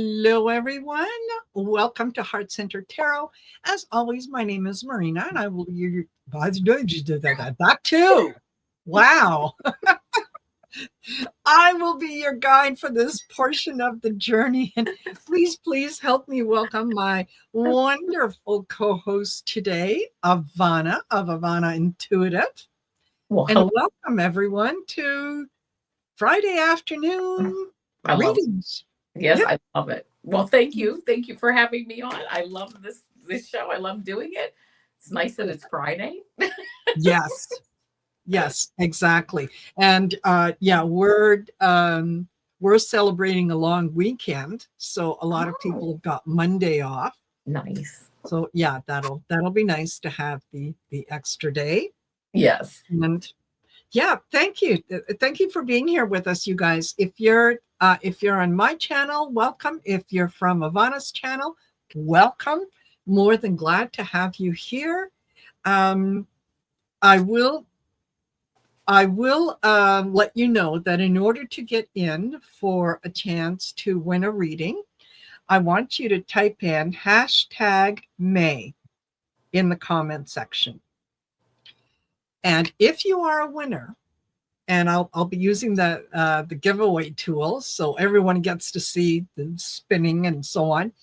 Hello, everyone. Welcome to Heart Center Tarot. As always, my name is Marina, and I will be your that too. Wow. I will be your guide for this portion of the journey. And please help me welcome my wonderful co-host today, Avana of Avana Intuitive. Well, and welcome everyone to Friday afternoon readings. Yes, yeah. I love it. Well, thank you. Thank you for having me on. I love this show. I love doing it. It's nice that it's Friday. Yes, exactly. And we're celebrating a long weekend, so a lot of people have got Monday off. Nice. So yeah, that'll be nice to have the extra day. Yes. And yeah, thank you for being here with us, you guys. If you're on my channel, welcome. If you're from Avana's channel, welcome. More than glad to have you here. I will let you know that in order to get in for a chance to win a reading, I want you to type in #May in the comment section. And if you are a winner, and I'll be using the giveaway tool, so everyone gets to see the spinning and so on.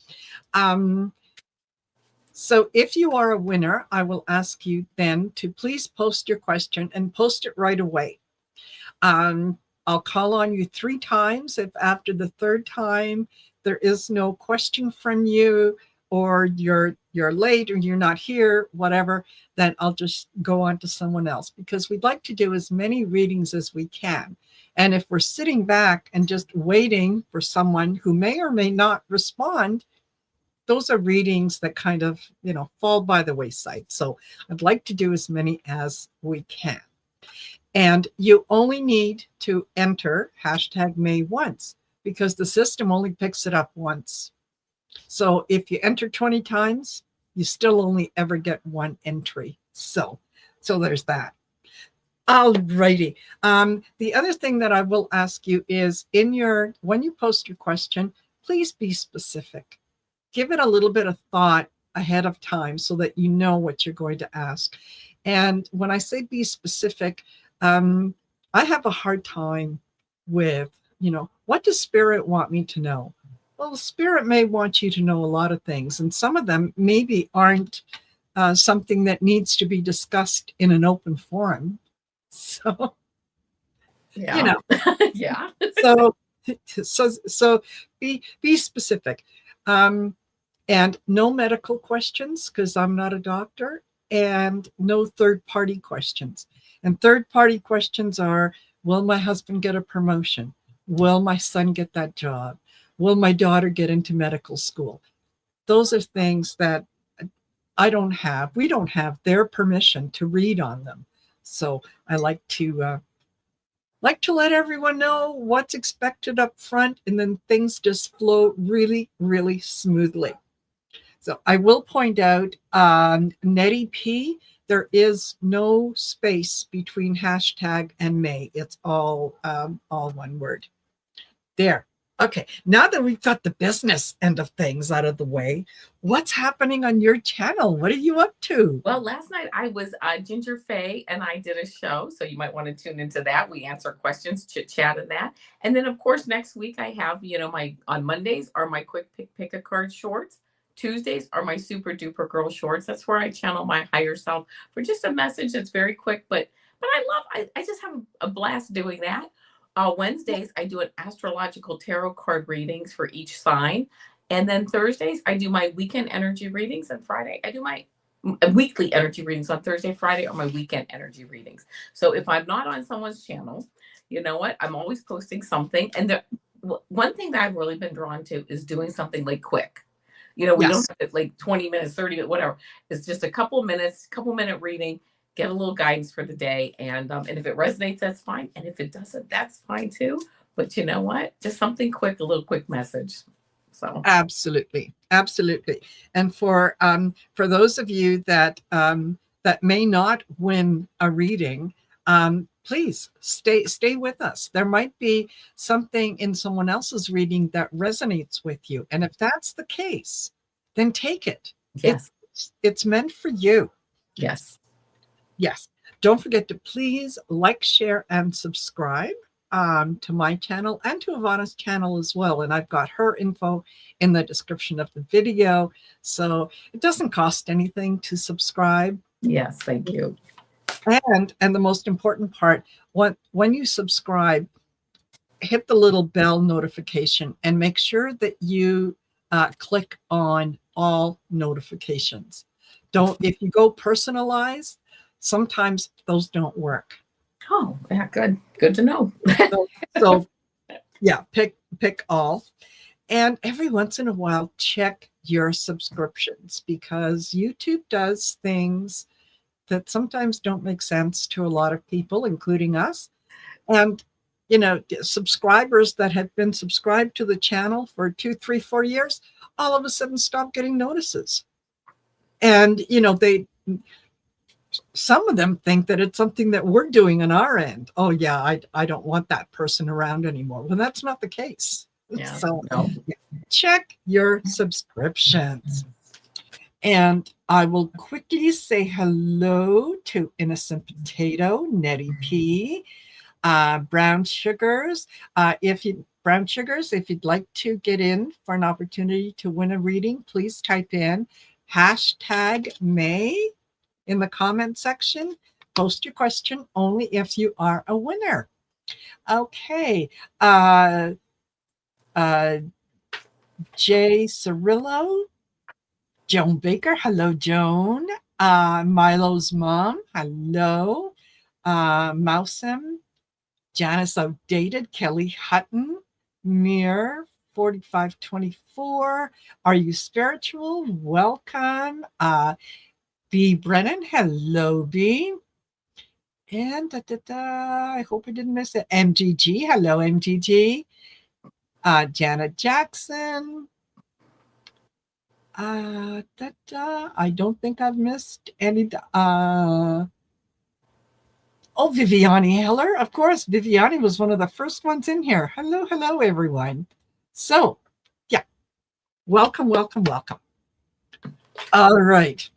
So if you are a winner, I will ask you then to please post your question and post it right away. I'll call on you 3 times. If after the 3rd time there is no question from you, or you're late, or you're not here, whatever, then I'll just go on to someone else, because we'd like to do as many readings as we can. And if we're sitting back and just waiting for someone who may or may not respond, those are readings that kind of, fall by the wayside. So I'd like to do as many as we can. And you only need to enter #May once, because the system only picks it up once. So if you enter 20 times, you still only ever get 1 entry. So there's that. Alrighty. The other thing that I will ask you is, when you post your question, please be specific. Give it a little bit of thought ahead of time so that you know what you're going to ask. And when I say be specific, I have a hard time with, what does Spirit want me to know? Well, Spirit may want you to know a lot of things, and some of them maybe aren't something that needs to be discussed in an open forum. So, yeah. Yeah. So be specific. And no medical questions, because I'm not a doctor, and no third-party questions. And third-party questions are, will my husband get a promotion? Will my son get that job? Will my daughter get into medical school? Those are things that we don't have their permission to read on them. So I like to let everyone know what's expected up front, and then things just flow really, really smoothly. So I will point out, Nettie P, there is no space between # and May. It's all one word. There. Okay, now that we've got the business end of things out of the way, what's happening on your channel? What are you up to? Well, last night I was Ginger Faye, and I did a show, so you might want to tune into that. We answer questions, chit-chat, and that. And then, of course, next week I have, on Mondays are my quick pick a card shorts. Tuesdays are my super duper girl shorts. That's where I channel my higher self for just a message that's very quick, but I just have a blast doing that. Wednesdays, I do an astrological tarot card readings for each sign. And then Thursdays, I do my weekend energy readings. And Friday, I do my weekly energy readings. On Thursday, Friday are my weekend energy readings. So if I'm not on someone's channel, you know what? I'm always posting something. And one thing that I've really been drawn to is doing something like quick. We don't have like 20 minutes, 30 minutes, whatever. It's just a couple minute reading. Get a little guidance for the day, and if it resonates, that's fine, and if it doesn't, that's fine too. But you know what? Just something quick, a little quick message. So absolutely. And for those of you that may not win a reading, please stay with us. There might be something in someone else's reading that resonates with you. And if that's the case, then take it. Yes. It's meant for you. Yes. Yes. Don't forget to please like, share, and subscribe to my channel and to Avana's channel as well. And I've got her info in the description of the video. So it doesn't cost anything to subscribe. Yes, thank you. And the most important part, when you subscribe, hit the little bell notification and make sure that you click on all notifications. If you go personalized, sometimes those don't work. Oh, yeah, good to know. so yeah, pick all. And every once in a while, check your subscriptions, because YouTube does things that sometimes don't make sense to a lot of people, including us. And, subscribers that have been subscribed to the channel for 2, 3, 4 years, all of a sudden stop getting notices. And, some of them think that it's something that we're doing on our end. Oh yeah, I don't want that person around anymore. Well, that's not the case. Yeah, So no. Check your subscriptions. And I will quickly say hello to Innocent Potato, Nettie P, Brown Sugars. Brown Sugars, if you'd like to get in for an opportunity to win a reading, please type in #May in the comment section. Post your question only if you are a winner. Okay. Jay Cirillo, Joan Baker, hello, Joan. Milo's mom, hello. Mousem, Janice Outdated, Kelly Hutton, Mir 4524. Are you spiritual? Welcome. B. Brennan, hello, B. And I hope I didn't miss it. MGG, hello, MGG. Janet Jackson. I don't think I've missed any. Viviani Heller. Of course, Viviani was one of the first ones in here. Hello, everyone. So, yeah, welcome. All right.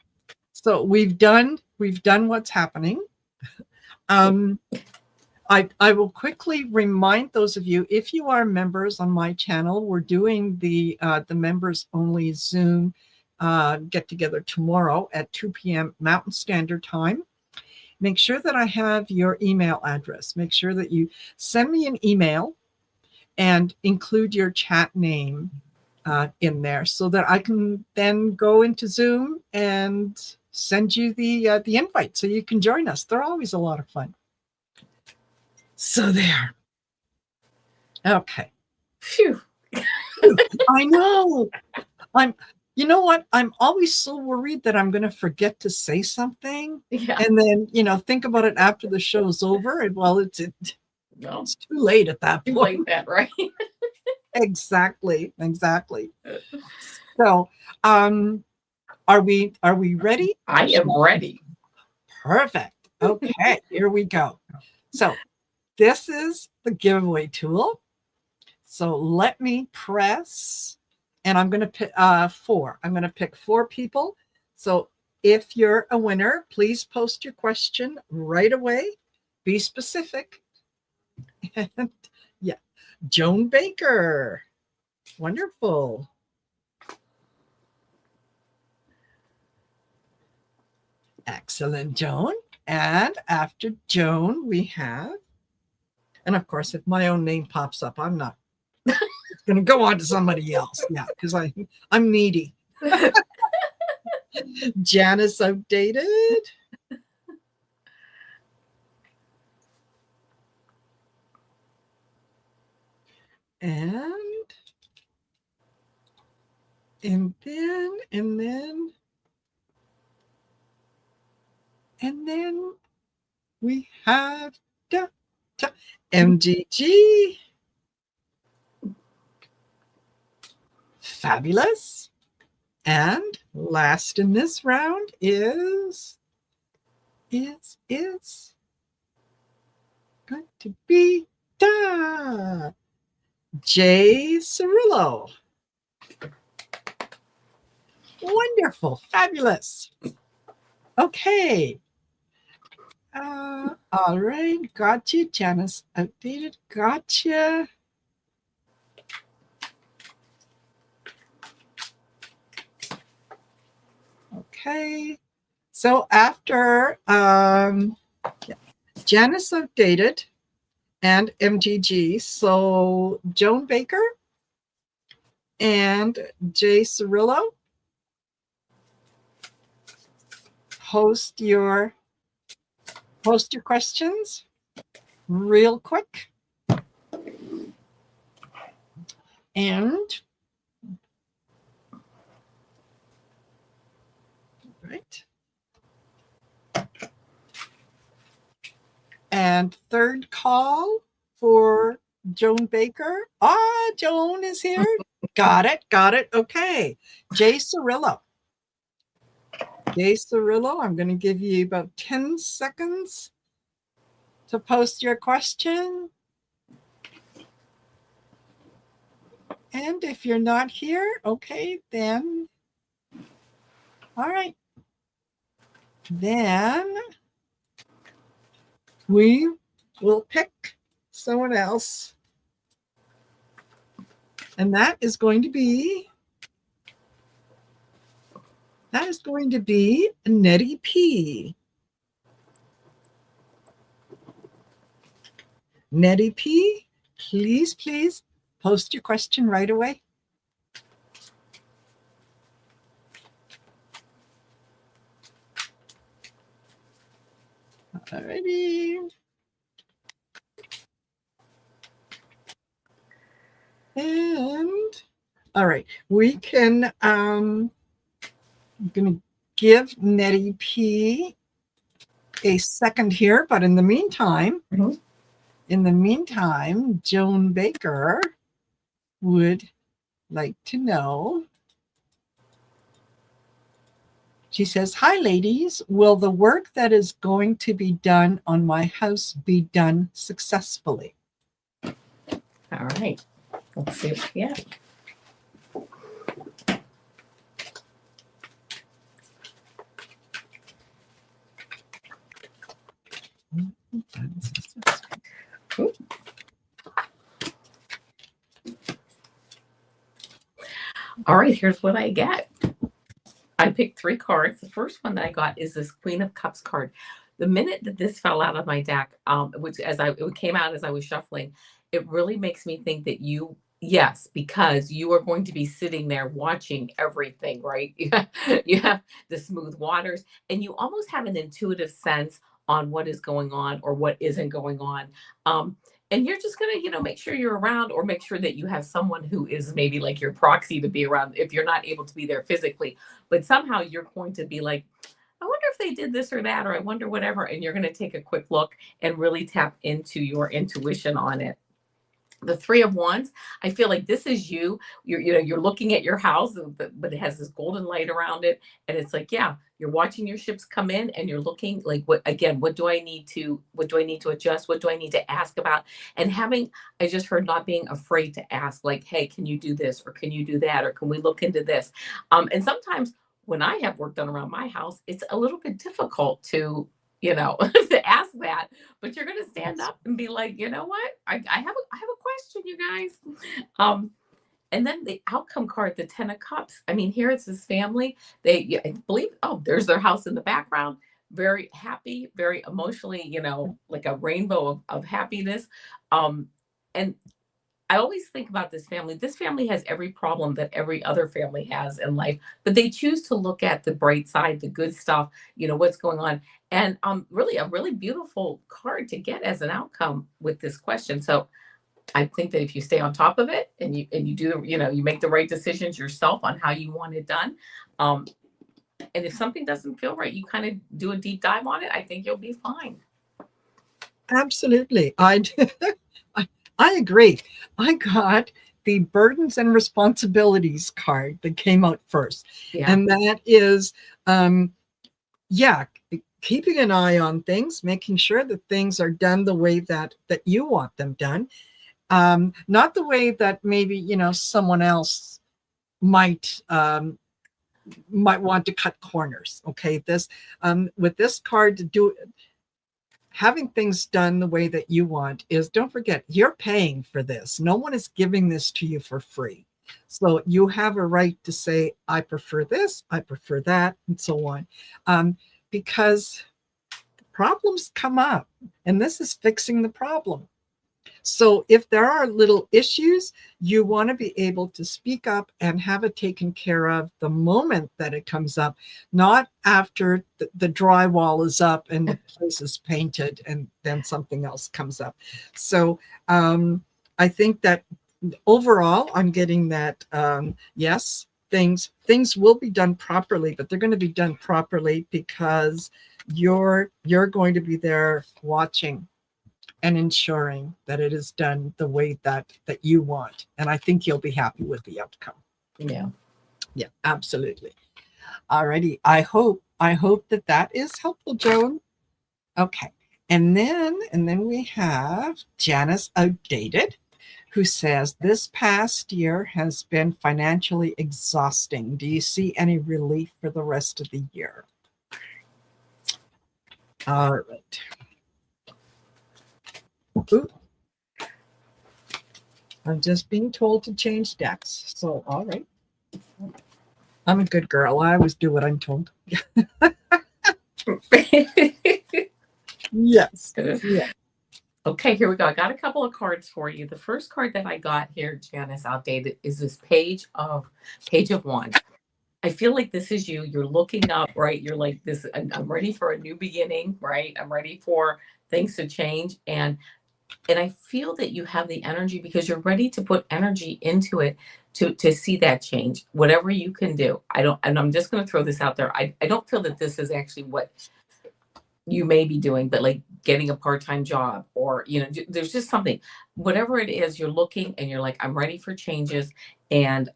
So we've done what's happening. I will quickly remind those of you, if you are members on my channel, we're doing the members only Zoom get together tomorrow at 2 p.m. Mountain Standard Time. Make sure that I have your email address. Make sure that you send me an email and include your chat name in there, so that I can then go into Zoom and send you the invite so you can join us. They're always a lot of fun. So there. Okay. Phew. I know. You know what? I'm always so worried that I'm going to forget to say something. Yeah. And then, think about it after the show's over. And well, it's too late at that point. Like that, right? Exactly. So, are we ready? I am ready. Perfect. Okay, here we go. So, this is the giveaway tool. So let me press, and I'm going to pick 4. I'm going to pick 4 people. So if you're a winner, please post your question right away. Be specific. And yeah, Joan Baker. Wonderful. Excellent, Joan. And after Joan, we have, and of course, if my own name pops up, I'm not going to go on to somebody else. Yeah, because I'm needy. Janice Outdated. And then we have MGG. Fabulous. And last in this round is to be da. Jay Cirillo. Wonderful. Fabulous. Okay. All right. Gotcha. Janice updated. Gotcha. Okay. So after Janice updated and MGG, so Joan Baker and Jay Cirillo, post your questions real quick. And right. And third call for Joan Baker. Joan is here. Got it. Okay. Jay Cirillo. I'm going to give you about 10 seconds to post your question. And if you're not here, okay, then, all right. Then we will pick someone else. And that is going to be Nettie P. Nettie P, please post your question right away. Alrighty. And all right, we can I'm going to give Nettie P a second here, but in the meantime, Joan Baker would like to know. She says, "Hi, ladies. Will the work that is going to be done on my house be done successfully?" All right. Let's see what we get. All right, here's what I get. I picked 3 cards. The first one that I got is this Queen of Cups card. The minute that this fell out of my deck, which it came out as I was shuffling, it really makes me think that yes, because you are going to be sitting there watching everything, right? You have the smooth waters, and you almost have an intuitive sense on what is going on or what isn't going on. And you're just going to, make sure you're around, or make sure that you have someone who is maybe like your proxy to be around if you're not able to be there physically. But somehow you're going to be like, I wonder if they did this or that, or I wonder whatever. And you're going to take a quick look and really tap into your intuition on it. The 3 of Wands, I feel like this is you. You're looking at your house, but it has this golden light around it, and it's like, yeah, you're watching your ships come in, and you're looking like, what do I need to adjust? What do I need to ask about? And I just heard not being afraid to ask, like, hey, can you do this, or can you do that, or can we look into this? And sometimes when I have work done around my house, it's a little bit difficult to to ask that, but you're going to stand up and be like, you know what? I have a question, you guys. And then the outcome card, the 10 of Cups. I mean, here it's this family. I believe, there's their house in the background. Very happy, very emotionally, like a rainbow of happiness. And I always think about this family. This family has every problem that every other family has in life, but they choose to look at the bright side, the good stuff, what's going on. And really a really beautiful card to get as an outcome with this question. So I think that if you stay on top of it and you do, you make the right decisions yourself on how you want it done. And if something doesn't feel right, you kind of do a deep dive on it. I think you'll be fine. Absolutely. I agree. I got the burdens and responsibilities card that came out first. Yeah. And that is, keeping an eye on things, making sure that things are done the way that you want them done, not the way that maybe someone else might want to cut corners. Okay, this with this card, to do having things done the way that you want is, don't forget, you're paying for this. No one is giving this to you for free. So you have a right to say, I prefer this, I prefer that, and so on. Because problems come up, and this is fixing the problem. So if there are little issues, you want to be able to speak up and have it taken care of the moment that it comes up, not after the drywall is up and the place is painted and then something else comes up. So I think that overall, I'm getting that, yes, things will be done properly, but they're going to be done properly because you're going to be there watching and ensuring that it is done the way that you want. And I think you'll be happy with the outcome. Yeah. Yeah, absolutely. Alrighty. I hope that is helpful, Joan. Okay. And then we have Janice Outdated, who says, this past year has been financially exhausting. Do you see any relief for the rest of the year? All right. Ooh. I'm just being told to change decks. So, all right. I'm a good girl. I always do what I'm told. Yes. Yeah. Okay, here we go. I got a couple of cards for you. The first card that I got here, Janice Outdated, is this page of Wands. I feel like this is you. You're looking up, right? You're like this. I'm ready for a new beginning, right? I'm ready for things to change, and I feel that you have the energy because you're ready to put energy into it to see that change. Whatever you can do. And I'm just going to throw this out there. I don't feel that this is actually what you may be doing, but like getting a part-time job, or there's just something, whatever it is, you're looking and you're like, I'm ready for changes. And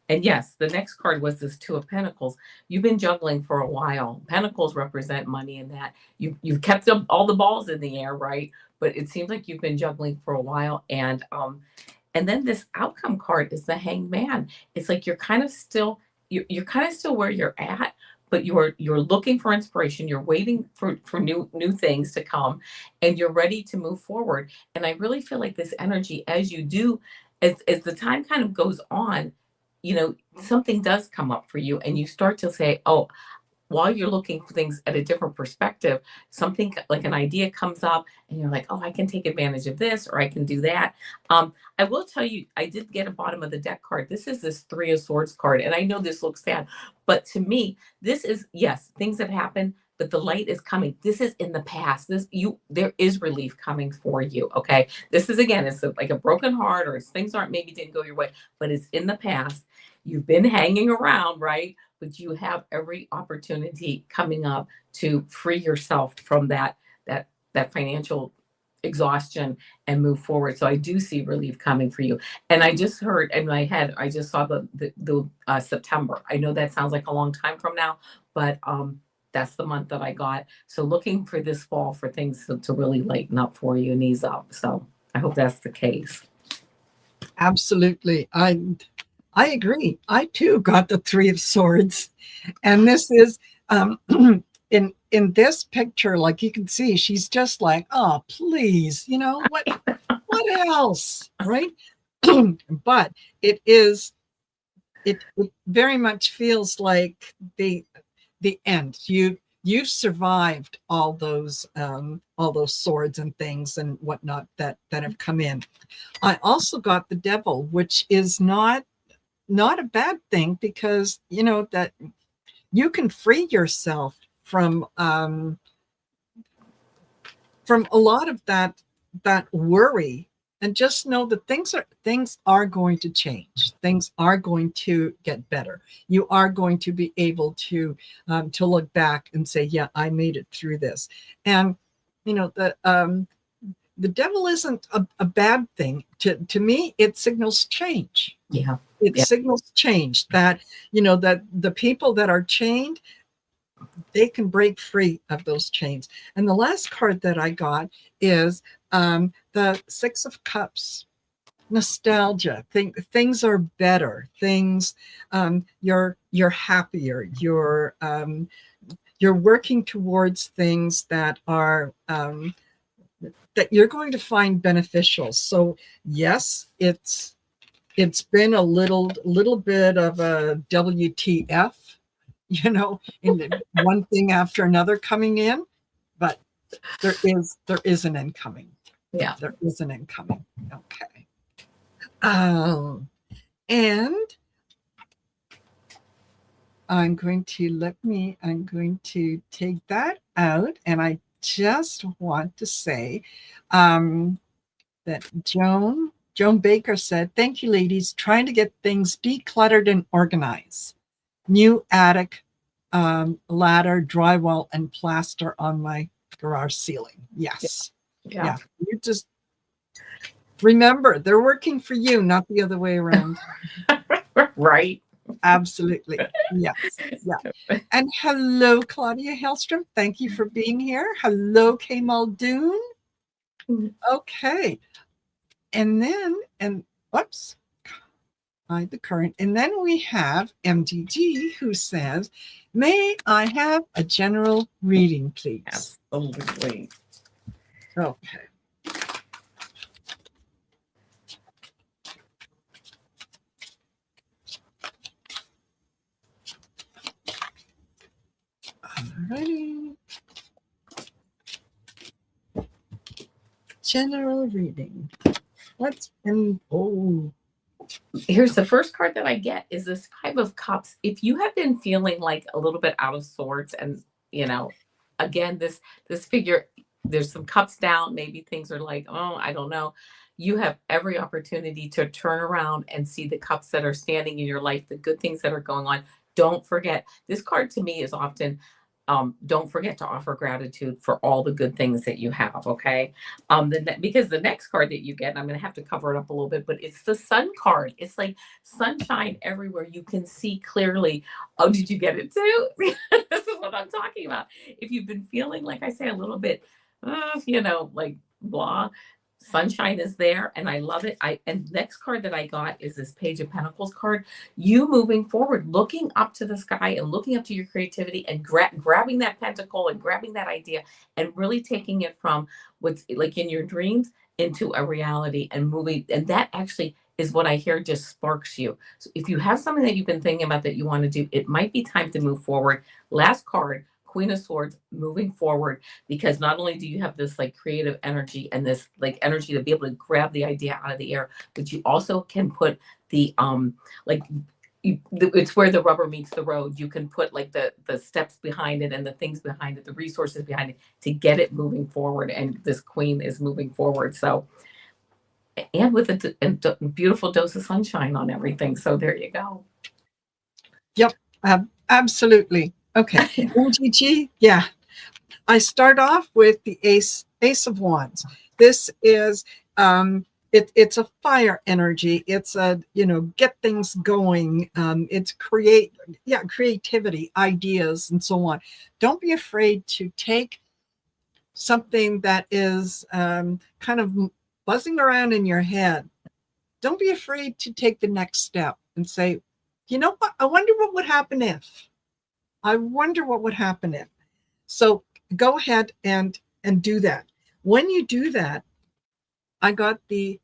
yes, the next card was this Two of Pentacles. You've been juggling for a while. Pentacles represent money, and that you've kept all the balls in the air, right? But it seems like you've been juggling for a while. And then this outcome card is the Hanged Man. It's like you're kind of still where you're at, but you're looking for inspiration. You're waiting for new things to come, and you're ready to move forward. And I really feel like this energy, as you do, as the time kind of goes on, something does come up for you, and you start to say, oh, while you're looking for things at a different perspective, something like an idea comes up and you're like, oh, I can take advantage of this, or I can do that. I will tell you, I did get a bottom of the deck card. This is this Three of Swords card. And I know this looks sad, but to me, this is, yes, things have happened, but the light is coming. This is in the past. There is relief coming for you. Okay. This is, again, it's like a broken heart, or things maybe didn't go your way, but it's in the past. You've been hanging around, right? But you have every opportunity coming up to free yourself from that financial exhaustion and move forward. So I do see relief coming for you. And I just heard in my head, I just saw the September. I know that sounds like a long time from now, but that's the month that I got. So looking for this fall for things to really lighten up for you and ease up. So I hope that's the case. Absolutely. I agree. I too got the Three of Swords, and this is in this picture, like you can see, she's just like, oh, please, what else, right? But it very much feels like the end. You've survived all those swords and things and whatnot that have come in. I also got the Devil, which is not a bad thing, because that you can free yourself from a lot of that worry, and just know that things are going to change. Things are going to get better. You are going to be able to look back and say, yeah, I made it through this. And the Devil isn't a bad thing. To me, it signals change. Yeah. It signals change, that that the people that are chained, they can break free of those chains. And the last card that I got is the Six of Cups. Nostalgia. Things are better. Things you're happier. You're working towards things that are that you're going to find beneficial. So yes, it's been a little bit of a WTF, in one thing after another coming in, but there is an incoming. Yeah. There is an incoming. Okay. And I'm going to take that out, and I just want to say that Joan Baker said, "Thank you, ladies. Trying to get things decluttered and organized. New attic, ladder, drywall, and plaster on my garage ceiling." Yes. Yeah. You just remember, they're working for you, not the other way around. Right. Absolutely. Yes. Yeah. And hello, Claudia Hellstrom. Thank you for being here. Hello, Kay Muldoon. Okay. And whoops, hide the current. And then we have MDG, who says, "May I have a general reading, please?" Absolutely. Okay. Alrighty. General reading. Here's the first card that I get is this Five of Cups. If you have been feeling like a little bit out of sorts, and again, this figure, there's some cups down, maybe things are like, oh, I don't know. You have every opportunity to turn around and see the cups that are standing in your life, the good things that are going on. Don't forget, this card to me is often, don't forget to offer gratitude for all the good things that you have. Okay. Because the next card that you get, and I'm going to have to cover it up a little bit, but it's the sun card. It's like sunshine everywhere. You can see clearly. Oh, did you get it too? This is what I'm talking about. If you've been feeling, like I say, a little bit, like blah, sunshine is there, and I love it. And next card that I got is this Page of Pentacles card. You moving forward, looking up to the sky and looking up to your creativity, and grabbing that pentacle and grabbing that idea and really taking it from what's like in your dreams into a reality and moving. And that actually is what I hear just sparks you. So if you have something that you've been thinking about that you want to do, it might be time to move forward. Last card, Queen of Swords, moving forward, because not only do you have this like creative energy and this like energy to be able to grab the idea out of the air, but you also can put the like it's where the rubber meets the road. You can put like the steps behind it and the things behind it, the resources behind it to get it moving forward. And this queen is moving forward. So, and with a beautiful dose of sunshine on everything. So there you go. Yep, absolutely. Okay, MGG, yeah. I start off with the Ace of Wands. This is it's a fire energy. It's a get things going. It's creativity, ideas, and so on. Don't be afraid to take something that is kind of buzzing around in your head. Don't be afraid to take the next step and say, you know what? I wonder what would happen if. I wonder what would happen if. So go ahead and do that. When you do that, I got the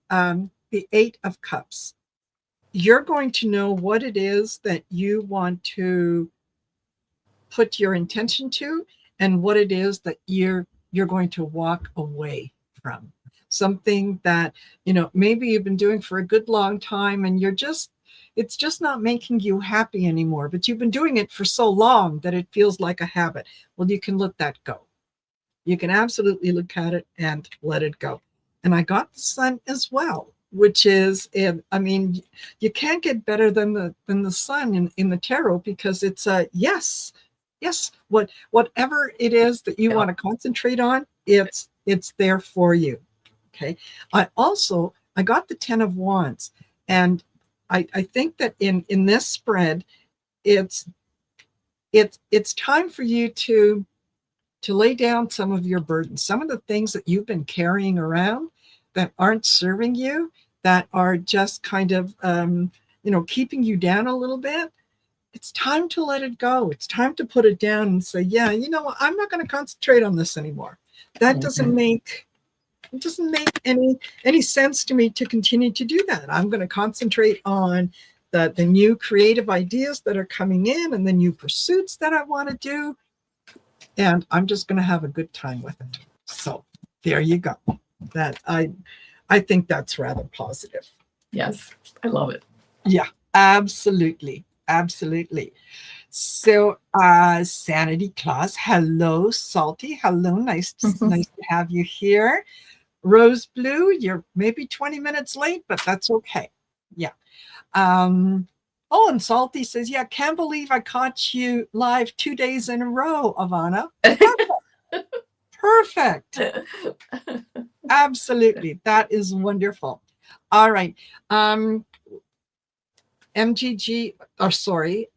Eight of Cups. You're going to know what it is that you want to put your intention to, and what it is that you're going to walk away from. Something that maybe you've been doing for a good long time, and it's just not making you happy anymore, but you've been doing it for so long that it feels like a habit. Well, you can let that go. You can absolutely look at it and let it go. And I got the Sun as well, which is, you can't get better than the Sun in the tarot, because it's a yes, whatever it is that you want to concentrate on, it's there for you. Okay. I got the Ten of Wands, and I think that in this spread, it's it's time for you to lay down some of your burdens, some of the things that you've been carrying around that aren't serving you, that are just kind of keeping you down a little bit. It's time to let it go. It's time to put it down and say, yeah, you know what? I'm not going to concentrate on this anymore. That doesn't make any sense to me to continue to do that. I'm going to concentrate on the new creative ideas that are coming in and the new pursuits that I want to do. And I'm just going to have a good time with it. So there you go. That I think that's rather positive. Yes, I love it. Yeah, absolutely. Absolutely. So Sanity Claus, hello, Salty. Hello, nice to have you here. Rose Blue, you're maybe 20 minutes late, but that's okay. Yeah. Oh, and Salty says, yeah, can't believe I caught you live 2 days in a row, Avana. Perfect. Absolutely. That is wonderful. All right. MGG, or sorry,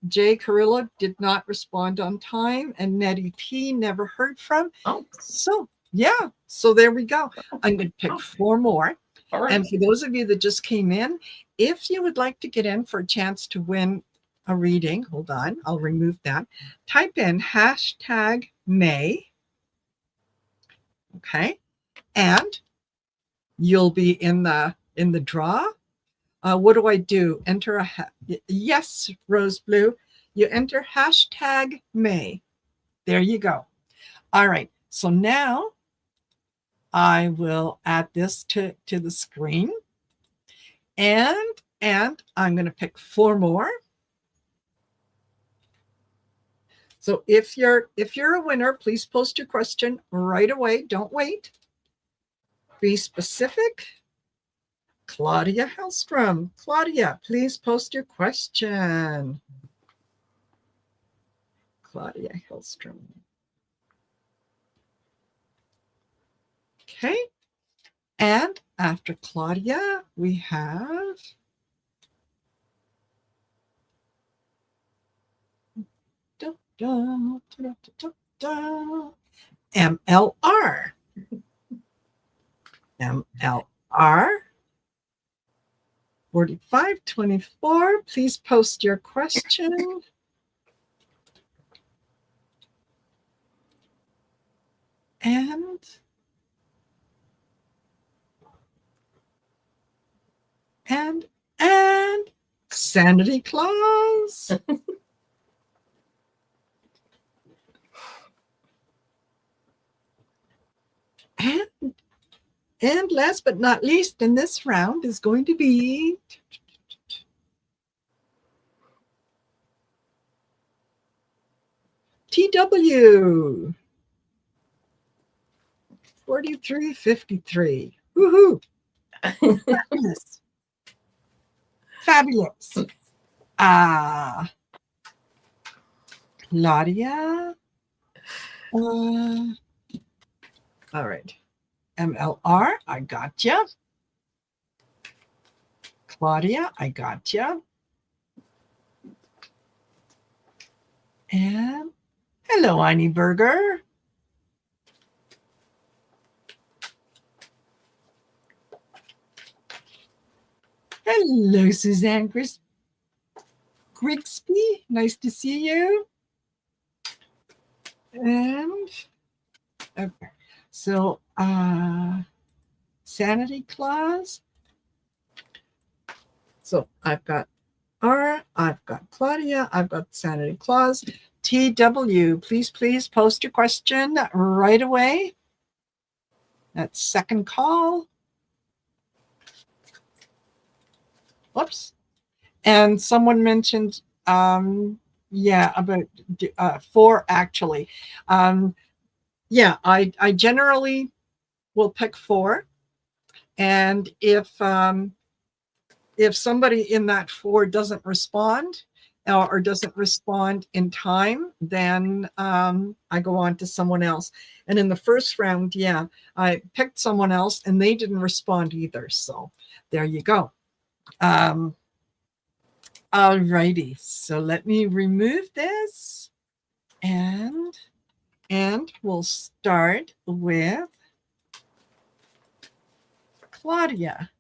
Jay Carrillo did not respond on time, and Nettie P never heard from. Oh. So, yeah. So there we go. I'm going to pick 4 more. All right. And for those of you that just came in, if you would like to get in for a chance to win a reading, hold on, I'll remove that. Type in #May. Okay. And you'll be in the draw. What do I do? Enter a yes, Rose Blue. You enter #May. There you go. All right. So now I will add this to the screen, and I'm going to pick 4 more. So if you're a winner, please post your question right away. Don't wait. Be specific. Claudia Hellstrom. Claudia, please post your question. Claudia Hellstrom. Okay. And after Claudia, we have MLR. MLR 4524. Please post your question. And Sanity Claus. And last but not least in this round is going to be TW 4353. Woohoo! Fabulous. Fabulous. Claudia. All right. MLR, I got you. Claudia, I got you. And hello, Annie Burger. Hello, Suzanne Grigsby. Nice to see you. And okay, so Sanity Claus. So I've got R, I've got Claudia, I've got Sanity Claus. TW, please post your question right away. That's second call. Whoops. And someone mentioned, about 4 actually. Yeah, I generally will pick 4. And if somebody in that 4 doesn't respond or doesn't respond in time, then I go on to someone else. And in the first round, yeah, I picked someone else and they didn't respond either. So there you go. All righty. So let me remove this and we'll start with Claudia,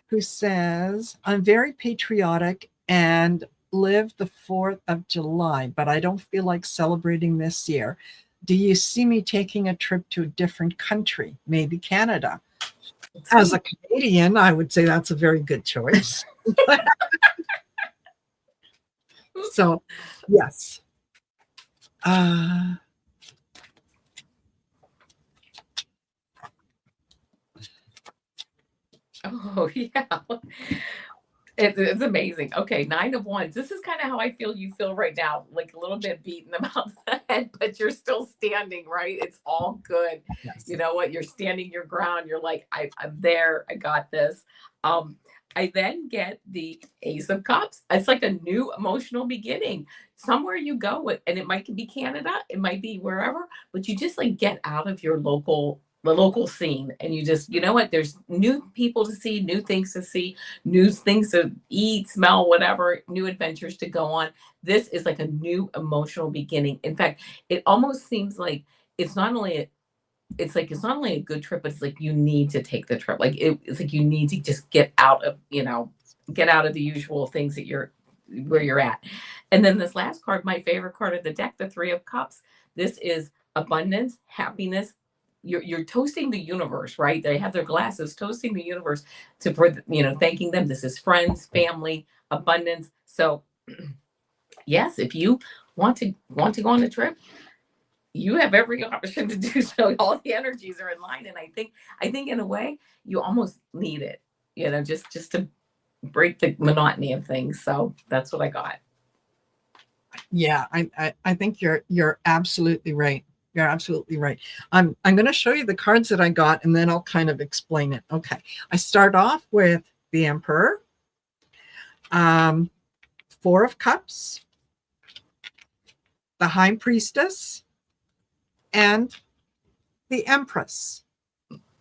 who says, I'm very patriotic and live the 4th of July, but I don't feel like celebrating this year. Do you see me taking a trip to a different country, maybe Canada? As a Canadian, I would say that's a very good choice. So, yes. Oh, yeah. It's amazing. Okay, 9 of Wands. This is kind of how I feel you feel right now, like a little bit beaten about the head, but you're still standing, right? It's all good. Yes. You know what? You're standing your ground. You're like, I'm there. I got this. I then get the Ace of Cups. It's like a new emotional beginning. Somewhere you go with, and it might be Canada, it might be wherever, but you just like get out of your the local scene, and you just, you know what? There's new people to see, new things to see, new things to eat, smell, whatever, new adventures to go on. This is like a new emotional beginning. In fact, it almost seems like it's not only it's not only a good trip, but it's like you need to take the trip. Like it's like you need to just get out of, get out of the usual things that you're where you're at. And then this last card, my favorite card of the deck, the Three of Cups. This is abundance, happiness. You're toasting the universe, right? They have their glasses, toasting the universe for thanking them. This is friends, family, abundance. So yes, if you want to go on a trip, you have every option to do so. All the energies are in line, and I think in a way you almost need it, just to break the monotony of things. So that's what I got. Yeah, I think you're absolutely right. You're absolutely right. I'm going to show you the cards that I got, and then I'll kind of explain it. Okay, I start off with the Emperor, 4 of Cups, the High Priestess, and the Empress.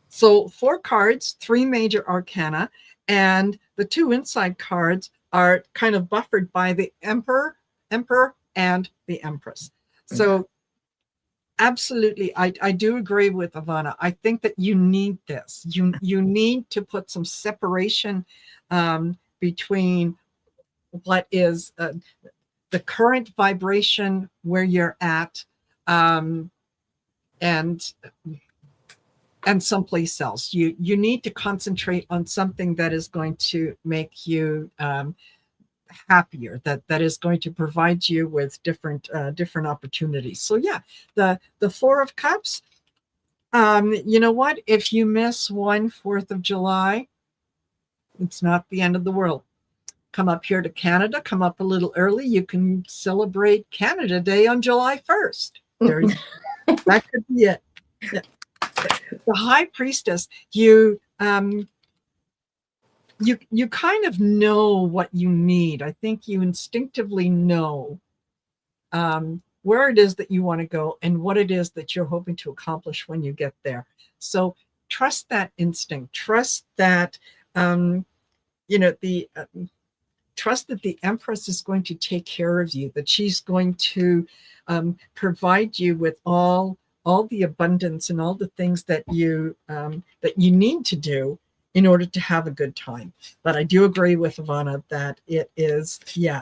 So 4 cards, 3 major arcana, and the 2 inside cards are kind of buffered by the Emperor, and the Empress. So absolutely, I do agree with Avana. I think that you need this. You need to put some separation between what is the current vibration where you're at, and someplace else. You need to concentrate on something that is going to make you happier, that is going to provide you with different opportunities. So yeah, the 4 of Cups. You know what? If you miss 4th of July, it's not the end of the world. Come up here to Canada. Come up a little early. You can celebrate Canada Day on July 1st. That could be it. Yeah. The High Priestess. You kind of know what you need. I think you instinctively know where it is that you want to go and what it is that you're hoping to accomplish when you get there. So trust that instinct. Trust that trust that the Empress is going to take care of you. That she's going to provide you with all the abundance and all the things that you need to do in order to have a good time. But I do agree with Avana that it is, you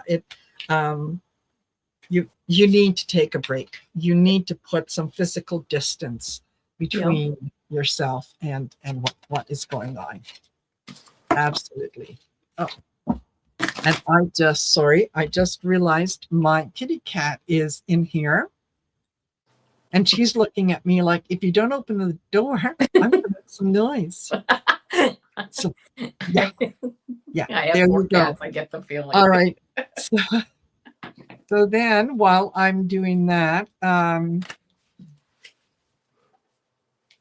need to take a break. You need to put some physical distance between yourself and what is going on. Absolutely. Oh, and I just realized my kitty cat is in here. And she's looking at me like, if you don't open the door, I'm going to make some noise. So, yeah. I have there 4 you go. cats. I get the feeling. All right. So then, while I'm doing that,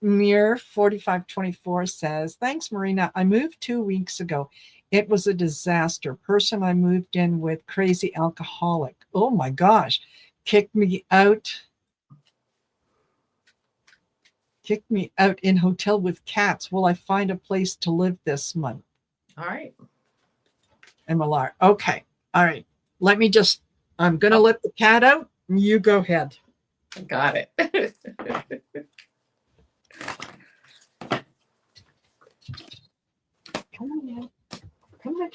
Mir 4524 says, thanks, Marina. I moved 2 weeks ago. It was a disaster. Person I moved in with, crazy alcoholic. Oh my gosh. Kicked me out in hotel with cats. Will I find a place to live this month? All right. And Millar. Okay. All right. I'm going to let the cat out. You go ahead. Got it. Come on now. Come on.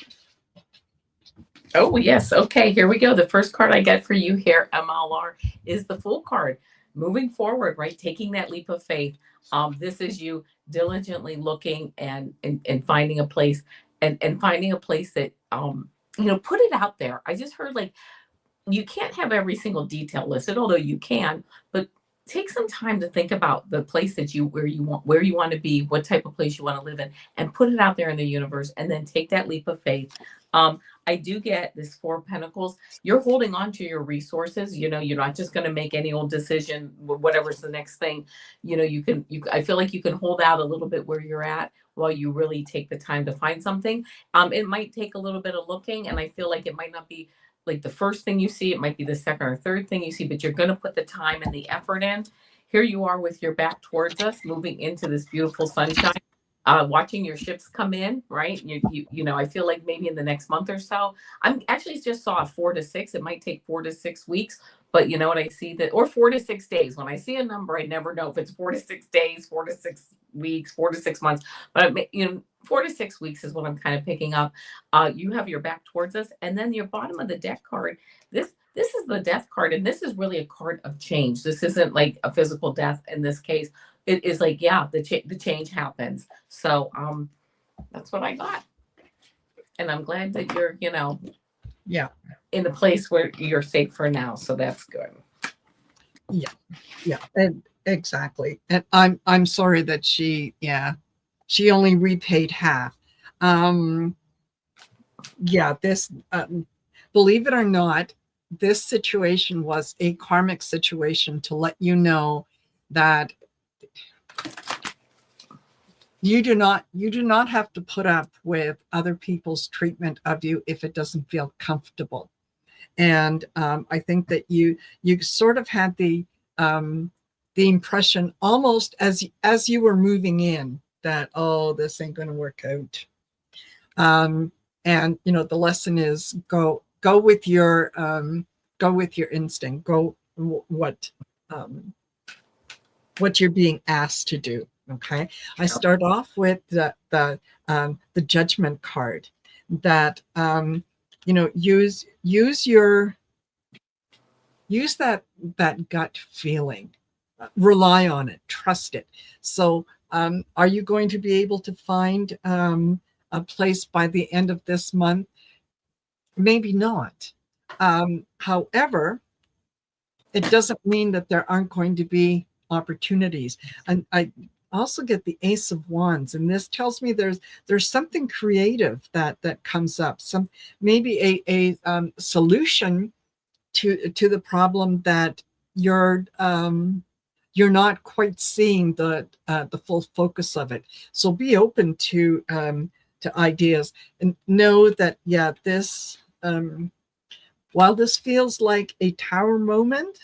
Oh, yes. Okay, here we go. The first card I get for you here, MLR, is the Fool card. Moving forward, right? Taking that leap of faith. This is you diligently looking and finding a place and finding a place that put it out there. I just heard like you can't have every single detail listed, although you can, but take some time to think about the place that where you want to be, what type of place you want to live in, and put it out there in the universe, and then take that leap of faith. I do get this Four of Pentacles. You're holding on to your resources. You're not just going to make any old decision, whatever's the next thing. I feel like you can hold out a little bit where you're at while you really take the time to find something. It might take a little bit of looking, and I feel like it might not be like the first thing you see, it might be the second or third thing you see, but you're going to put the time and the effort in. Here you are with your back towards us, moving into this beautiful sunshine, watching your ships come in, right? I feel like maybe in the next month or so. I'm actually just saw 4 to 6. It might take 4 to 6 weeks, but you know what I see that, or 4 to 6 days. When I see a number, I never know if it's 4 to 6 days, 4 to 6 weeks, 4 to 6 months, but 4 to 6 weeks is what I'm kind of picking up. You have your back towards us, and then your bottom of the deck card. This is the death card, and this is really a card of change. This isn't like a physical death in this case. It is like, yeah, the change happens. So that's what I got, and I'm glad that you're Yeah. in a place where you're safe for now. So that's good. Yeah. And exactly. And I'm sorry that she only repaid half. This believe it or not, this situation was a karmic situation to let you know that you do not have to put up with other people's treatment of you if it doesn't feel comfortable. And I think that you sort of had the impression almost as you were moving in that, oh, this ain't going to work out. And the lesson is go with your instinct, go what you're being asked to do. Okay. I start off with the judgment card that use that gut feeling, rely on it, trust it. So are you going to be able to find a place by the end of this month? Maybe not. However, it doesn't mean that there aren't going to be opportunities. And I also get the Ace of Wands, and this tells me there's something creative that comes up, maybe a solution to the problem that you're not quite seeing the full focus of it. So be open to ideas, and know that this while this feels like a tower moment,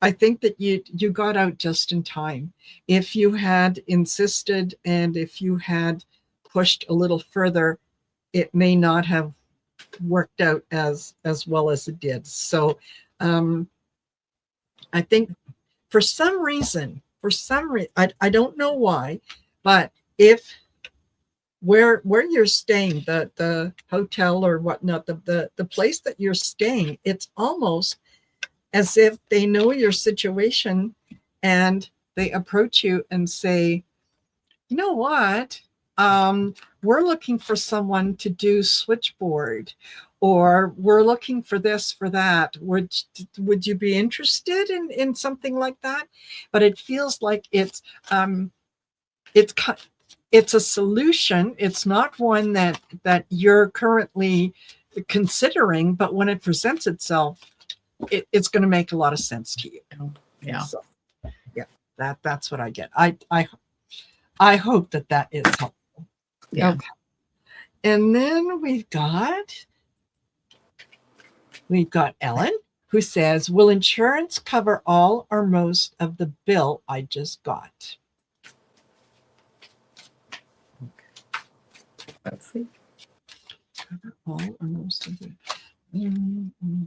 I think that you got out just in time. If you had insisted and if you had pushed a little further, it may not have worked out as well as it did. So I think for some reason, I don't know why, but if where you're staying, the hotel or whatnot, the place that you're staying, it's almost as if they know your situation and they approach you and say, you know what, we're looking for someone to do switchboard, or we're looking for this, for that. Would you be interested in something like that? But it feels like it's a solution. It's not one that you're currently considering, but when it presents itself, it's going to make a lot of sense to you. Yeah. So, that's what I get. I hope that is helpful. Yeah. Okay. And then we've got Ellen, who says, will insurance cover all or most of the bill I just got? Let's see. cover all or most of it. Mm-hmm.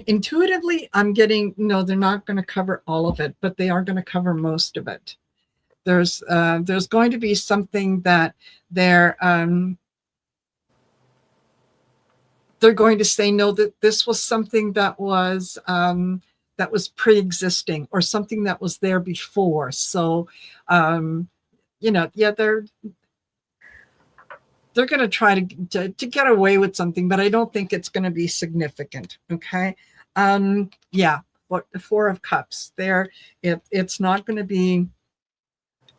Intuitively, I'm getting, no, they're not going to cover all of it, but they are going to cover most of it. There's going to be something that they're going to say, no, that this was something that was pre-existing or something that was there before. So, yeah, they're going to try to get away with something, but I don't think it's going to be significant. Okay. Yeah. What the Four of Cups there, it's not going to be,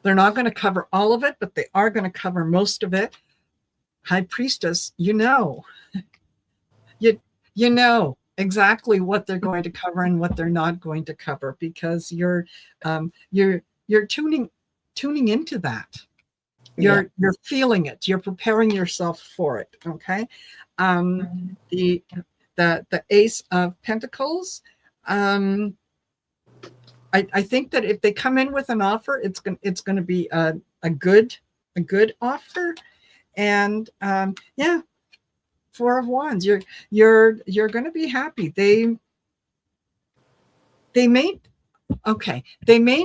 they're not going to cover all of it, but they are going to cover most of it. High Priestess, you know exactly what they're going to cover and what they're not going to cover, because you're tuning into that. You're feeling it. You're preparing yourself for it. Okay. The Ace of Pentacles. I think that if they come in with an offer, it's going to be a good offer. And yeah, Four of Wands. You're going to be happy. They may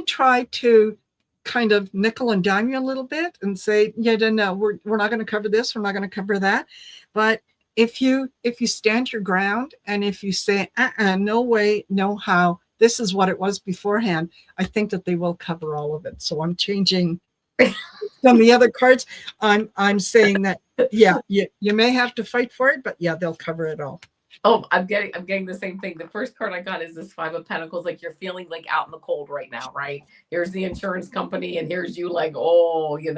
try to kind of nickel and dime you a little bit and say, yeah, no, we're not going to cover this, we're not going to cover that. But if you stand your ground and if you say, no way, no how, this is what it was beforehand, I think that they will cover all of it. So I'm changing some of the other cards. I'm saying that, yeah, you may have to fight for it, but yeah, they'll cover it all. Oh, I'm getting the same thing. The first card I got is this Five of Pentacles. Like, you're feeling like out in the cold right now, right? Here's the insurance company, and here's you like, oh, you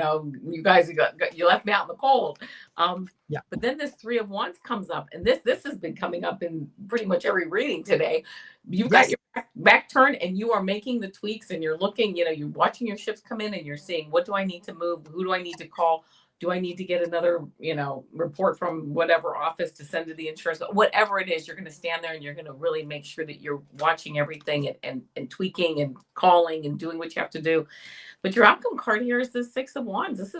guys you left me out in the cold. Yeah. But then this Three of Wands comes up, and this has been coming up in pretty much every reading today. You've got your back turn, and you are making the tweaks, and you're looking, you're watching your ships come in, and you're seeing, what do I need to move? Who do I need to call? Do I need to get another, report from whatever office to send to the insurance? Whatever it is, you're going to stand there and you're going to really make sure that you're watching everything and tweaking and calling and doing what you have to do. But your outcome card here is the Six of Wands. It's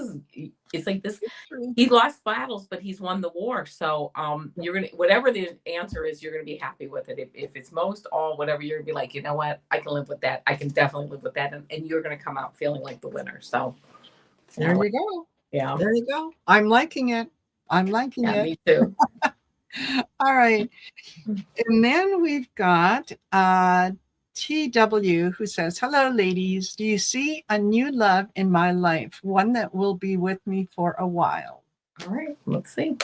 like this, he lost battles, but he's won the war. So you're going to, whatever the answer is, you're going to be happy with it. If it's most, all, whatever, you're going to be like, you know what, I can live with that. I can definitely live with that. And you're going to come out feeling like the winner. So there you go. Yeah. There you go. I'm liking it. Yeah, me too. All right. And then we've got TW, who says, hello, ladies. Do you see a new love in my life? One that will be with me for a while. All right. Let's see.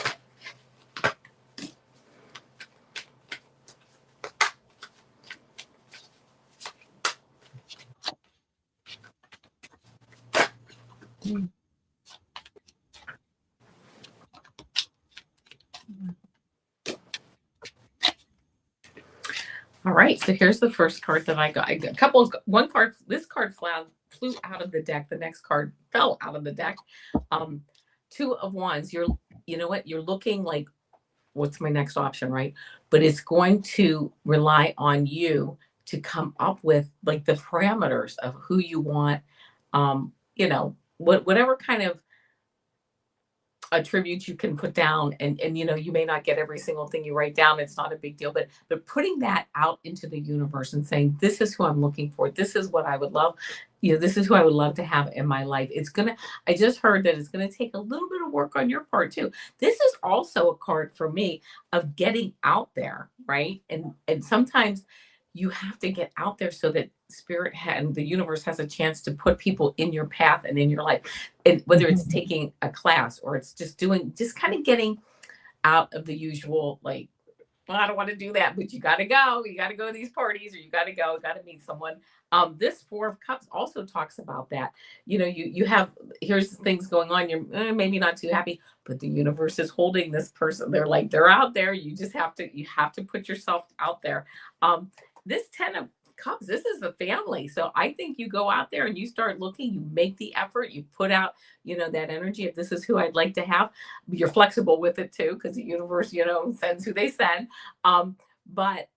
All right, so here's the first card that I got. This card flew out of the deck. The next card fell out of the deck. Two of Wands. You know what? You're looking like, what's my next option, right? But it's going to rely on you to come up with like the parameters of who you want. Whatever kind of attributes you can put down, and you may not get every single thing you write down. It's not a big deal, but putting that out into the universe and saying, this is who I'm looking for, this is what I would love, this is who I would love to have in my life. I just heard that it's gonna take a little bit of work on your part too. This is also a card for me of getting out there, right? And sometimes you have to get out there so that spirit and the universe has a chance to put people in your path and in your life. And whether it's taking a class or it's just kind of getting out of the usual, like, well, I don't want to do that, but you got to go to these parties, or you got to meet someone. This Four of Cups also talks about that. You have, here's things going on. You're maybe not too happy, but the universe is holding this person. They're out there. You just have to put yourself out there. This Ten of Cups, this is a family. So I think you go out there and you start looking, you make the effort, you put out, that energy. If this is who I'd like to have, you're flexible with it too, because the universe, sends who they send. But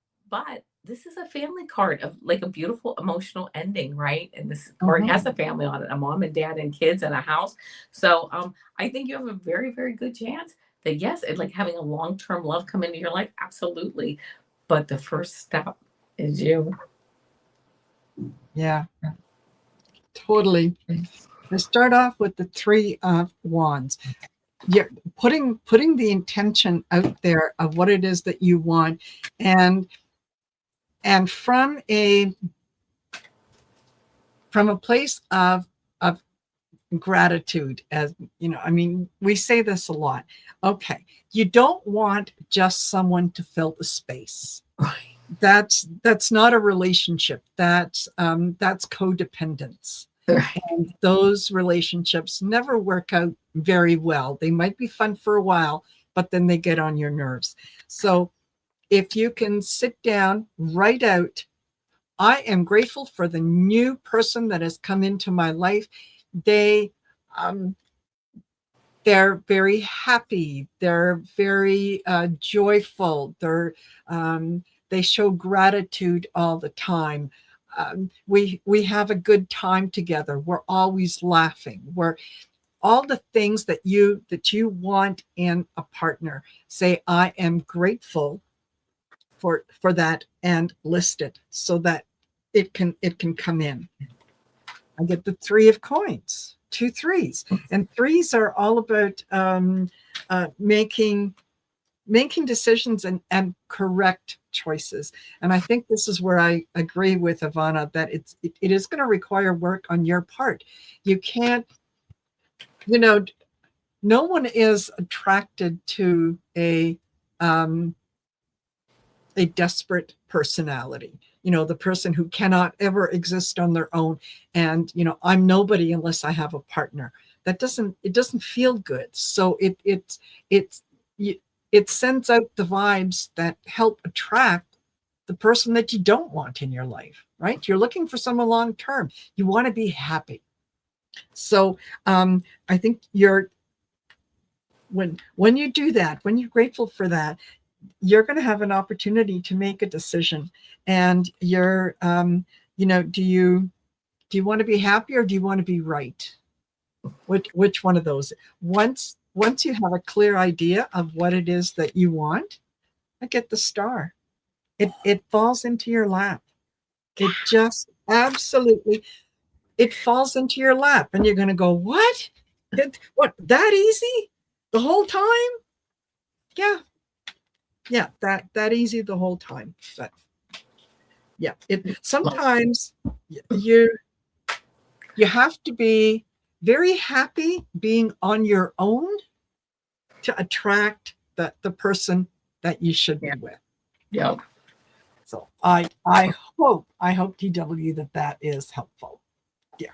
this is a family card of like a beautiful emotional ending, right? And this card Mhm. has a family on it, a mom and dad and kids and a house. So I think you have a very, very good chance that yes, it like having a long-term love come into your life, absolutely. But the first step is you. Yeah, totally. Let's start off with the Three of Wands. You're putting the intention out there of what it is that you want, and from a place of gratitude. As you know, I mean, we say this a lot. Okay, you don't want just someone to fill the space. Right. That's not a relationship. That's codependence. Right. And those relationships never work out very well. They might be fun for a while, but then they get on your nerves. So if you can sit down, write out, I am grateful for the new person that has come into my life. They um, they're very happy. They're very joyful. They show gratitude all the time. We have a good time together. We're always laughing. We're all the things that you want in a partner. Say, I am grateful for that, and list it so that it can come in. I get the Three of Coins, two threes, and threes are all about making decisions and correct choices. And I think this is where I agree with Avana that it is going to require work on your part. You can't, you know, no one is attracted to um, a desperate personality, the person who cannot ever exist on their own. And I'm nobody unless I have a partner. It doesn't feel good. So it's it sends out the vibes that help attract the person that you don't want in your life, right? You're looking for someone long term. You want to be happy. So I think when you do that, when you're grateful for that, you're going to have an opportunity to make a decision. And do you want to be happy, or do you want to be right? Which one of those? Once you have a clear idea of what it is that you want, I get the star. It falls into your lap. It just absolutely, it falls into your lap, and you're going to go, what, that easy the whole time? Yeah, that easy the whole time. But yeah, it sometimes you have to be very happy being on your own to attract the person that you should be with. Yeah. So I hope TW that is helpful. Yeah.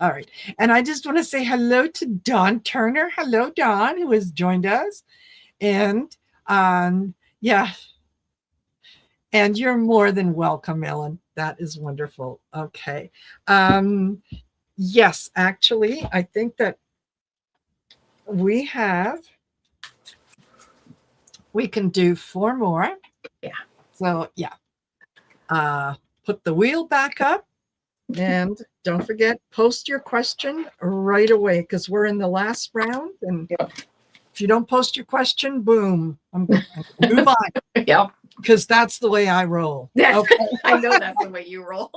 All right. And I just want to say hello to Dawn Turner. Hello, Dawn, who has joined us. And yeah, and you're more than welcome, Ellen. That is wonderful. Okay. Yes, actually, I think that we can do 4 more. Yeah. So yeah. Put the wheel back up, and don't forget, post your question right away, because we're in the last round. And if you don't post your question, boom, I'm move on. Yeah. Because that's the way I roll. Yes. Okay. I know that's the way you roll.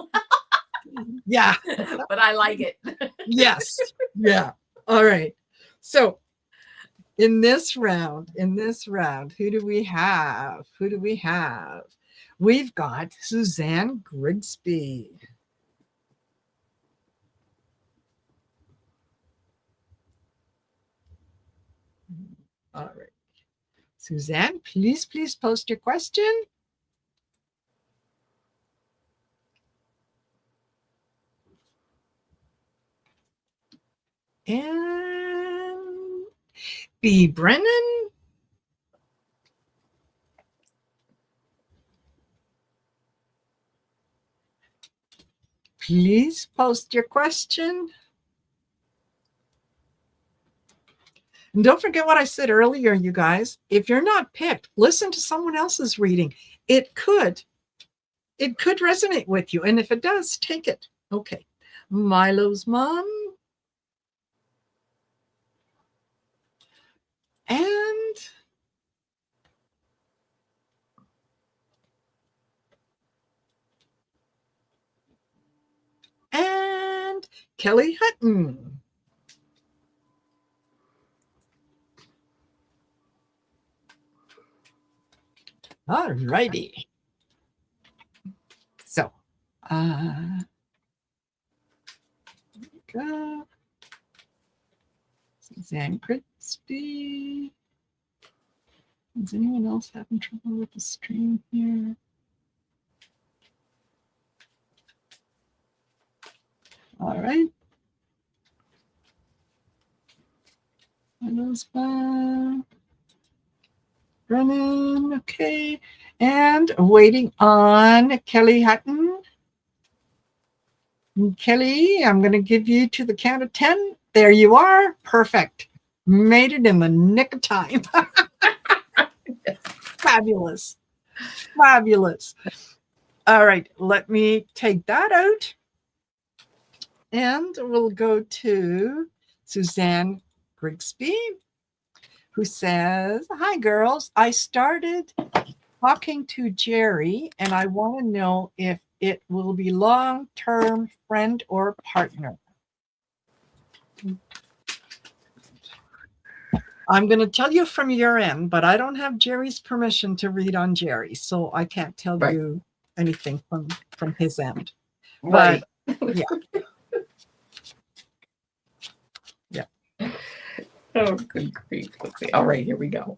Yeah. But I like it. Yes. Yeah. All right. So in this round, who do we have? We've got Suzanne Grigsby. All right. Suzanne, please post your question. And B. Brennan. Please post your question. And don't forget what I said earlier, you guys. If you're not picked, listen to someone else's reading. It could it could resonate with you. And if it does, take it. Okay. Milo's mom. And Kelly Hutton. All righty. So, go. Suzanne Crispy. Is anyone else having trouble with the stream here? All right. Brennan, okay. And waiting on Kelly Hutton. Kelly, I'm going to give you to the count of 10. There you are. Perfect. Made it in the nick of time. Fabulous. Fabulous. All right, let me take that out. And we'll go to Suzanne Grigsby, who says, hi, girls. I started talking to Jerry, and I want to know if it will be long-term friend or partner. I'm going to tell you from your end, but I don't have Jerry's permission to read on Jerry, so I can't tell you anything from his end. Right. But yeah. Yeah. Oh, good grief. Okay. All right, here we go.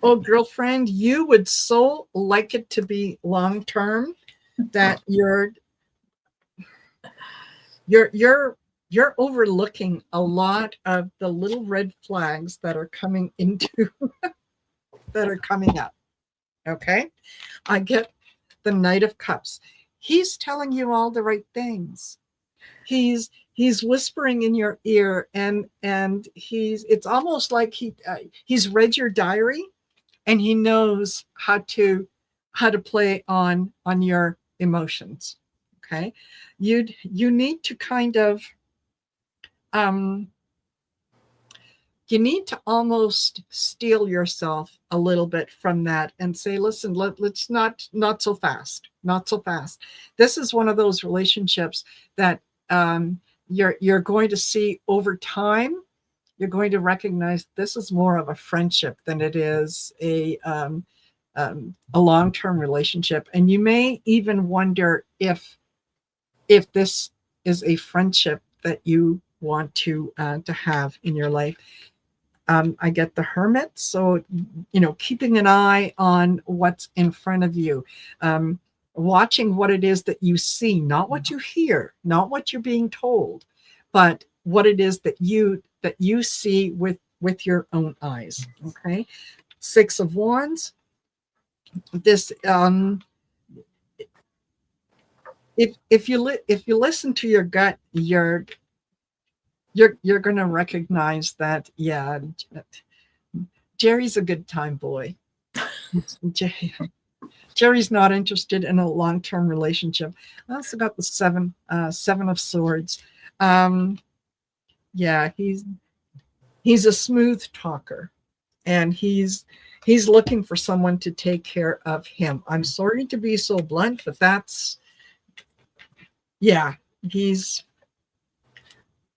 Oh, girlfriend, you would so like it to be long term that you're overlooking a lot of the little red flags that are coming up. Okay, I get the Knight of Cups. He's telling you all the right things. He's whispering in your ear, and it's almost like he's read your diary, and he knows how to play on your emotions. Okay, you need to kind of you need to almost steel yourself a little bit from that and say, listen, let's not so fast. This is one of those relationships that you're going to see over time. You're going to recognize this is more of a friendship than it is a long-term relationship. And you may even wonder if this is a friendship that you want to have in your life. I get the Hermit. So, keeping an eye on what's in front of you, watching what it is that you see, not what you hear, not what you're being told, but what it is that you see with your own eyes. Okay. 6 of Wands. This, if you listen to your gut, you're going to recognize that, yeah, Jerry's a good time boy. Jerry's not interested in a long-term relationship. I also got the 7 of Swords. Yeah, he's a smooth talker, and he's looking for someone to take care of him. I'm sorry to be so blunt, but that's, yeah, he's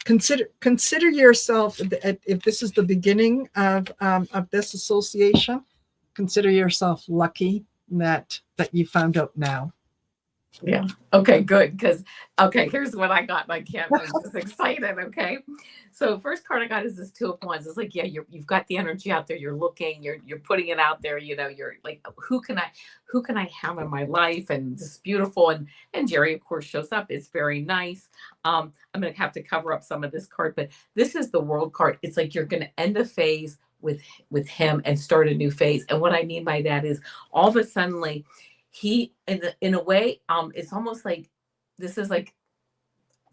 consider yourself, if this is the beginning of this association, consider yourself lucky that you found out now. Yeah. Okay, good. Because, okay, here's what I got. I can't, I'm just excited. Okay. So first card I got is this 2 of Wands. It's like, yeah, you've got the energy out there. You're looking, you're putting it out there. You're like, who can I have in my life? And it's beautiful. And Jerry, of course, shows up. It's very nice. I'm going to have to cover up some of this card, but this is the World card. It's like, you're going to end a phase with him and start a new phase. And what I mean by that is all of a sudden, like, he, in a way, it's almost like this is like,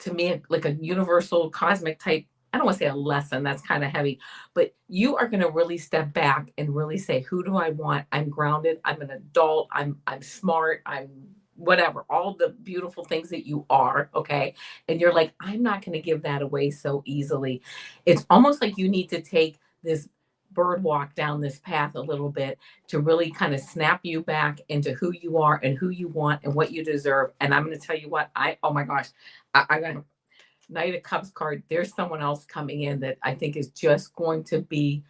to me, like a universal cosmic type. I don't want to say a lesson, that's kind of heavy, but you are going to really step back and really say, who do I want? I'm grounded. I'm an adult. I'm smart. I'm whatever, all the beautiful things that you are. Okay. And you're like, I'm not going to give that away so easily. It's almost like you need to take this bird walk down this path a little bit to really kind of snap you back into who you are and who you want and what you deserve. And I'm going to tell you what, oh my gosh, I'm going to Knight of Cups card. There's someone else coming in that I think is just going to be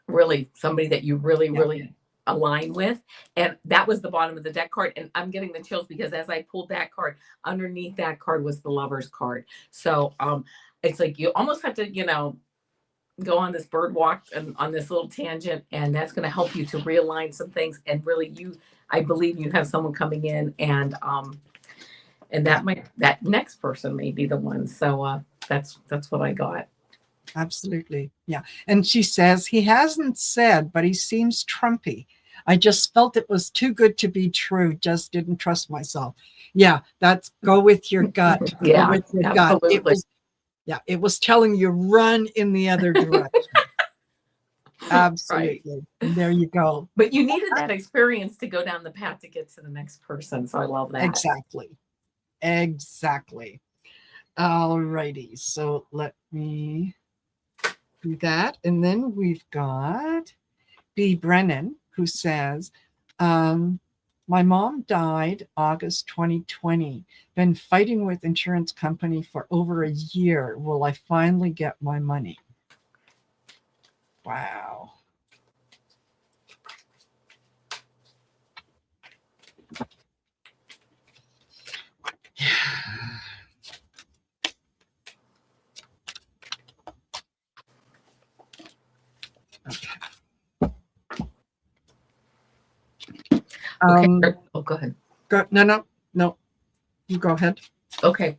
really somebody that you really align with. And that was the bottom of the deck card. And I'm getting the chills because as I pulled that card, underneath that card was the Lover's card. So it's like you almost have to, go on this bird walk and on this little tangent, and that's going to help you to realign some things. And really, I believe you have someone coming in, and that next person may be the one. So that's what I got. Absolutely. Yeah. And she says, he hasn't said, but he seems Trumpy. I just felt it was too good to be true. Just didn't trust myself. Yeah. That's go with your gut. Yeah, go with your absolutely. gut. It was telling you run in the other direction. Absolutely. Right. There you go. But you needed that experience to go down the path to get to the next person. So I love that. Exactly. All righty. So let me do that. And then we've got B. Brennan, who says, my mom died August 2020. Been fighting with insurance company for over a year. Will I finally get my money? Wow. Okay. Oh, go ahead. No. You go ahead. Okay.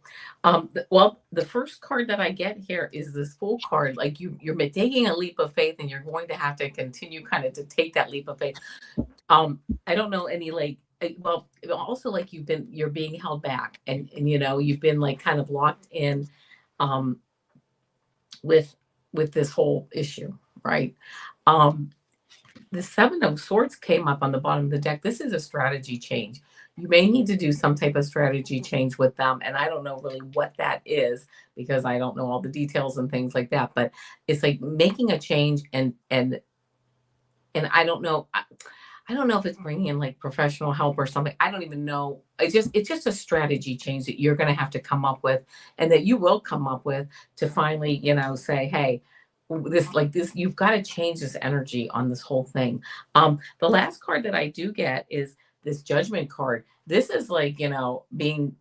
Well, the first card that I get here is this Fool card. Like you're taking a leap of faith, and you're going to have to continue kind of to take that leap of faith. I don't know any well, also like you're being held back, and you've been like kind of locked in, with this whole issue, right? The Seven of Swords came up on the bottom of the deck. This is a strategy change. You may need to do some type of strategy change with them. And I don't know really what that is because I don't know all the details and things like that. But it's like making a change and I don't know. I don't know if it's bringing in like professional help or something. I don't even know. It's just a strategy change that you're going to have to come up with, and that you will come up with to finally, say, hey, this, you've got to change this energy on this whole thing. The last card that I do get is this Judgment card. This is like, being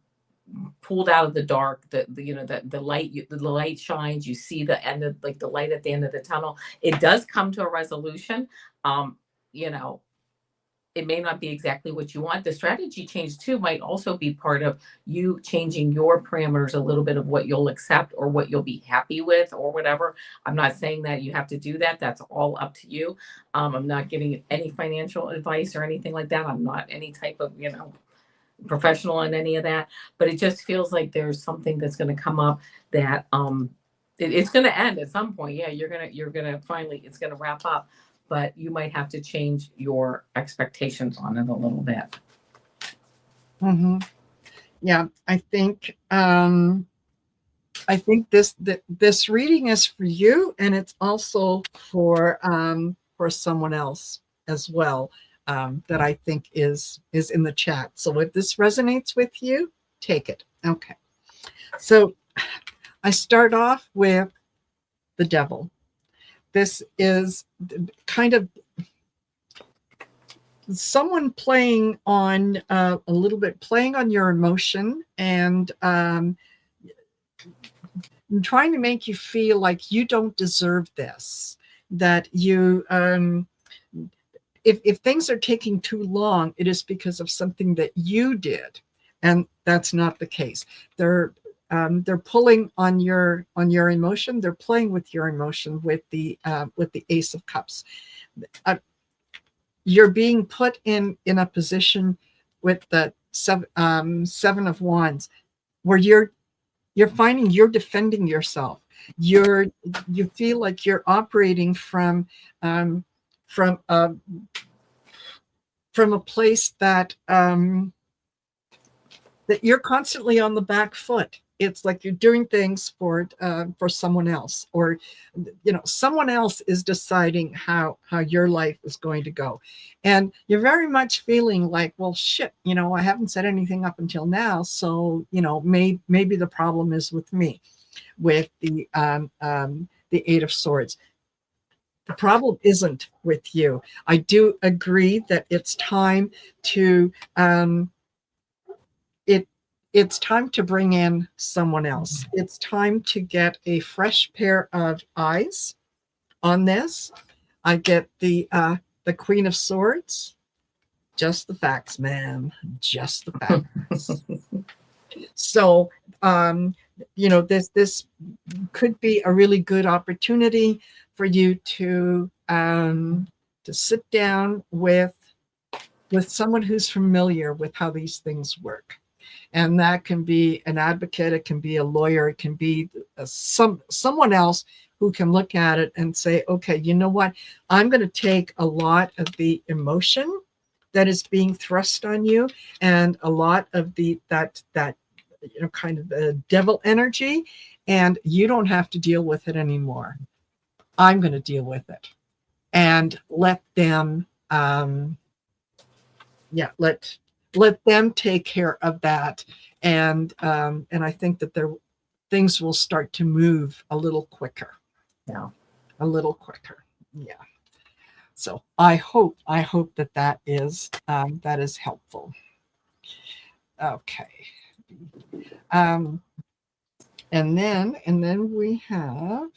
pulled out of the dark. The light shines. You see the end of the light at the end of the tunnel. It does come to a resolution. It may not be exactly what you want. The strategy change too might also be part of you changing your parameters a little bit of what you'll accept or what you'll be happy with or whatever. I'm not saying that you have to do that. That's all up to you. I'm not giving any financial advice or anything like that. I'm not any type of, professional in any of that, but it just feels like there's something that's going to come up that it's going to end at some point. Yeah, you're going to finally, it's going to wrap up. But you might have to change your expectations on it a little bit. Mm-hmm. Yeah, I think this reading is for you, and it's also for someone else as well, that I think is in the chat. So if this resonates with you, take it. Okay. So I start off with the Devil. This is kind of someone playing on a little bit, playing on your emotion and trying to make you feel like you don't deserve this, that you, if things are taking too long, it is because of something that you did. And that's not the case. They're pulling on your emotion. They're playing with your emotion with the Ace of Cups. You're being put in a position with Seven of Wands, where you're finding you're defending yourself. You feel like you're operating um, from a from a place that that you're constantly on the back foot. It's like you're doing things for someone else, or someone else is deciding how your life is going to go, and you're very much feeling like, well, shit, I haven't said anything up until now, so maybe the problem is with me, with the Eight of Swords. The problem isn't with you. I do agree that it's time to it it's time to bring in someone else. It's time to get a fresh pair of eyes on this. I get the Queen of Swords. Just the facts, ma'am. Just the facts. So this could be a really good opportunity for you to sit down with someone who's familiar with how these things work. And that can be an advocate, it can be a lawyer, it can be someone else who can look at it and say, okay, you know what? I'm going to take a lot of the emotion that is being thrust on you, and a lot of that kind of devil energy, and you don't have to deal with it anymore. I'm going to deal with it, and let them let them take care of that, and I think that things will start to move a little quicker. Yeah, a little quicker. Yeah. So I hope that is helpful. Okay. And then we have,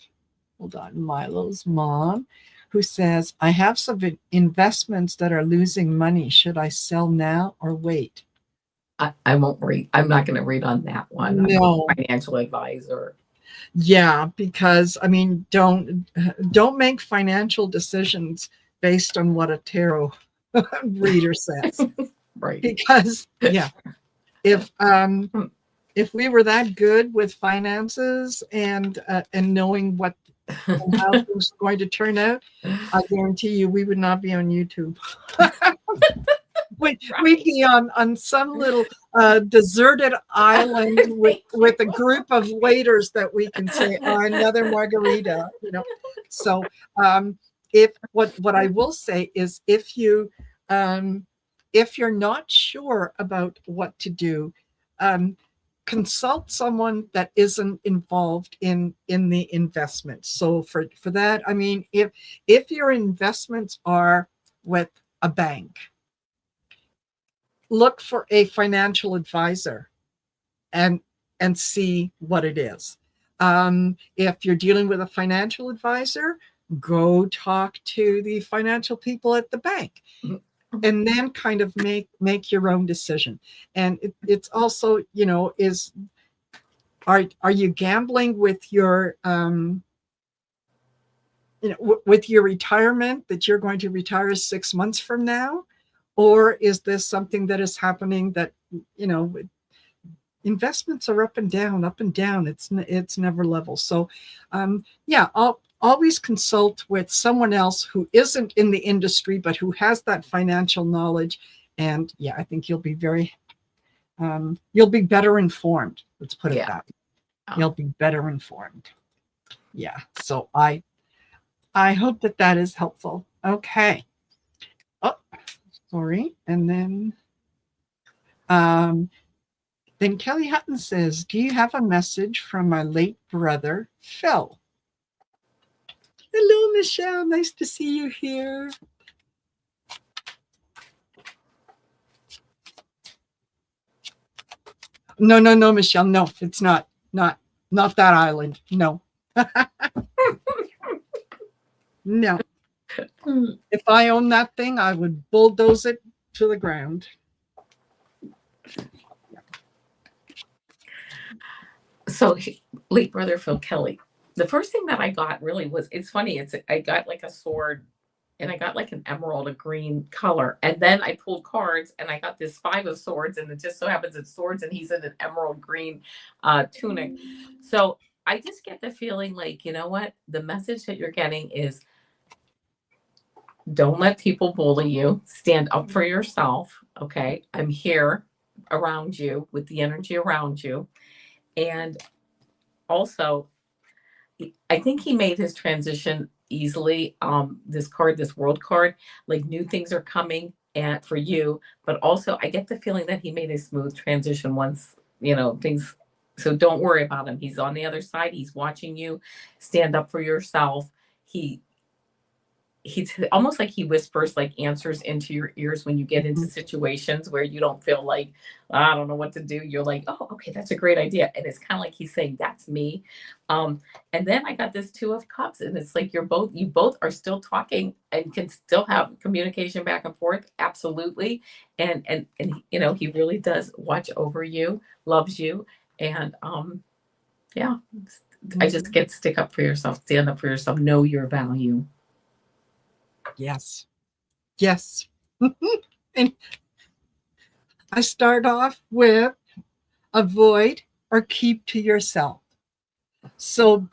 hold on, Milo's mom, who says, I have some investments that are losing money. Should I sell now or wait? I won't read. I'm not going to read on that one. No. I'm a financial advisor. Yeah, because I mean, don't make financial decisions based on what a tarot reader says. Right. Because if we were that good with finances and knowing what and how things are going to turn out, I guarantee you we would not be on YouTube. We'd be on some little deserted island with a group of waiters that we can say, another margarita, So if what I will say is, if you're not sure about what to do, consult someone that isn't involved in the investment. So for that, I mean, if your investments are with a bank, look for a financial advisor and see what it is. If you're dealing with a financial advisor, go talk to the financial people at the bank, and then kind of make your own decision. And it's also, are you gambling with your with your retirement, that you're going to retire 6 months from now? Or is this something that is happening that, investments are up and down, up and down. It's never level. So I'll always consult with someone else who isn't in the industry, but who has that financial knowledge. And I think you'll be you'll be better informed. Let's put it that way. You'll be better informed. Yeah. So I hope that is helpful. Okay. Oh, sorry. And then Kelly Hutton says, do you have a message from my late brother, Phil? Hello, Michelle. Nice to see you here. No, Michelle. No, it's not that island. No. No. If I owned that thing, I would bulldoze it to the ground. So, late brother Phil Kelly, the first thing that I got really was, it's funny, I got like a sword and I got like an emerald, a green color. And then I pulled cards and I got this 5 of swords, and it just so happens it's swords and he's in an emerald green tunic. So I just get the feeling like, you know what? The message that you're getting is don't let people bully you. Stand up for yourself. Okay. I'm here around you with the energy around you. And also, I think he made his transition easily. This card, this world card, like new things are coming and for you, but also I get the feeling that he made a smooth transition once, things. So don't worry about him. He's on the other side. He's watching you. Stand up for yourself. He he's almost like he whispers like answers into your ears when you get into situations where you don't feel like I don't know what to do. You're like, oh, okay, that's a great idea, and it's kind of like he's saying that's me. And then I got this 2 of cups, and it's like you both are still talking and can still have communication back and forth, absolutely. And he really does watch over you, loves you, and yeah, I just get stick up for yourself, stand up for yourself, know your value. Yes. Yes. And I start off with avoid or keep to yourself. So,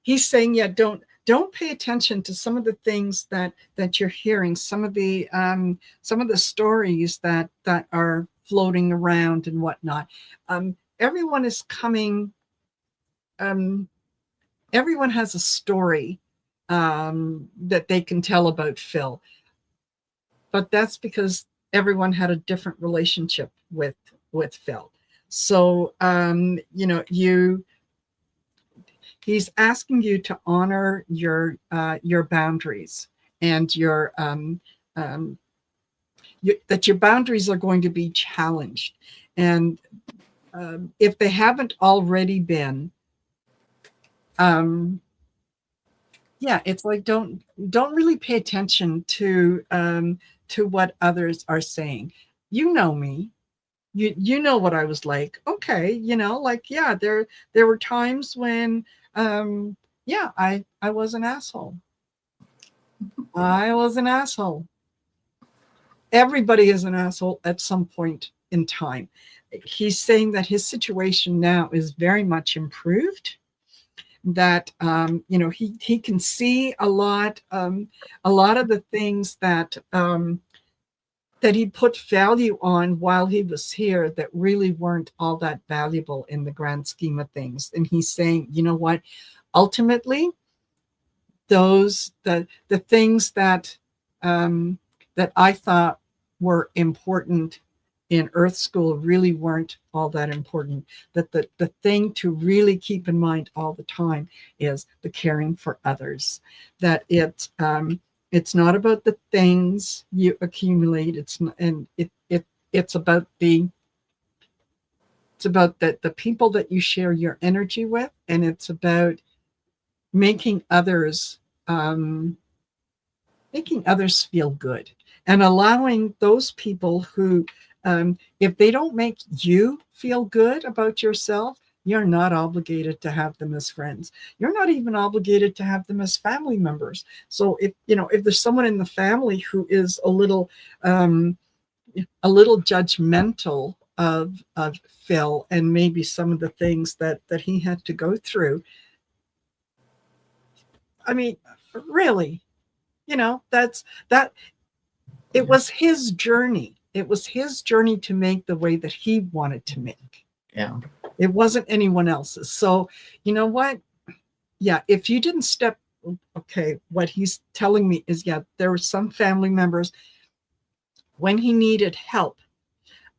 he's saying, yeah, don't pay attention to some of the things that you're hearing, some of the stories that are floating around and whatnot. Everyone is coming. Everyone has a story that they can tell about Phil, but that's because everyone had a different relationship with Phil. So he's asking you to honor your boundaries and that your boundaries are going to be challenged, and if they haven't already been. Yeah, it's like don't really pay attention to what others are saying. You know me. You know what I was like. Okay, like yeah, there were times when yeah, I was an asshole. I was an asshole. Everybody is an asshole at some point in time. He's saying that his situation now is very much improved, that he can see a lot of the things that he put value on while he was here that really weren't all that valuable in the grand scheme of things. And he's saying, you know what, ultimately the things that I thought were important in Earth School really weren't all that important. That the thing to really keep in mind all the time is the caring for others. That it's not about the things you accumulate. It's about the people that you share your energy with, and it's about making others feel good, and allowing those people who if they don't make you feel good about yourself, you're not obligated to have them as friends. You're not even obligated to have them as family members. So if there's someone in the family who is a little judgmental of Phil and maybe some of the things that he had to go through, I mean, really, that it was his journey. It was his journey to make the way that he wanted to make. Yeah. It wasn't anyone else's. So, you know what? Yeah, if you didn't step, okay, what he's telling me is, yeah, there were some family members when he needed help,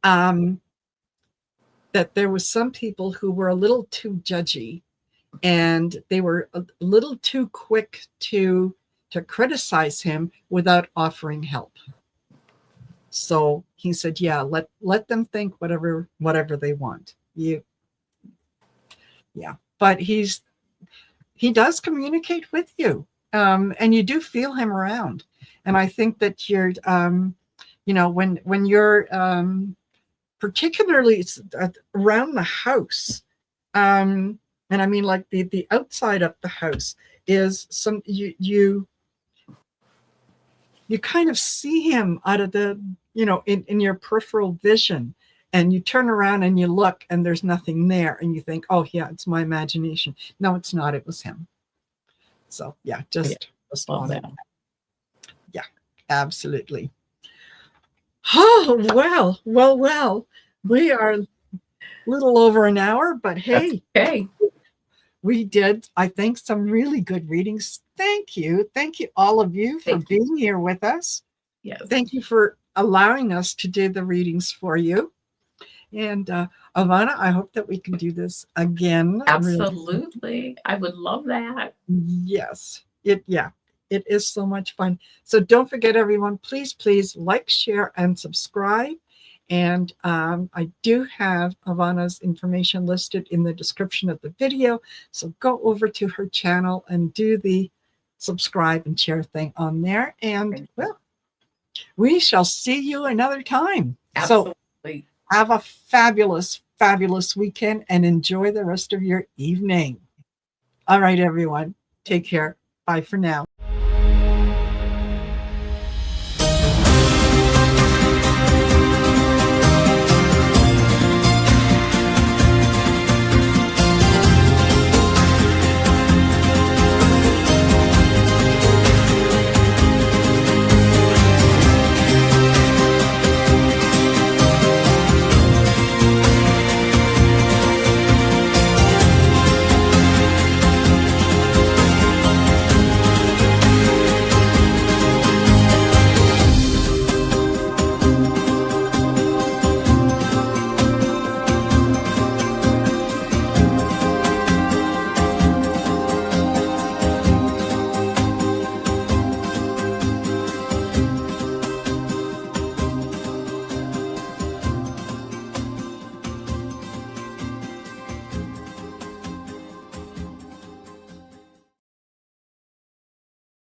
that there was some people who were a little too judgy, and they were a little too quick to criticize him without offering help. So he said, yeah, let them think whatever they want. Yeah. But he does communicate with you, and you do feel him around. And I think that you're, when you're particularly around the house, And I mean, like the outside of the house is some you kind of see him out of the, in your peripheral vision, and you turn around and you look and there's nothing there and you think, oh yeah, it's my imagination. No, it's not. It was him. So yeah, just Love wanted. that. Yeah, absolutely. Oh, well. We are a little over an hour, but hey, okay. We did, I think, some really good readings. Thank you. Thank you, all of you, for being here with us. Yes. Thank you for allowing us to do the readings for you. And Avana, I hope that we can do this again. Absolutely. Really. I would love that. Yes. It is so much fun. So don't forget, everyone, please like, share, and subscribe. And I do have Avana's information listed in the description of the video. So go over to her channel and do the subscribe and share thing on there. And well, we shall see you another time. Absolutely. So have a fabulous, fabulous weekend and enjoy the rest of your evening. All right, everyone. Take care. Bye for now.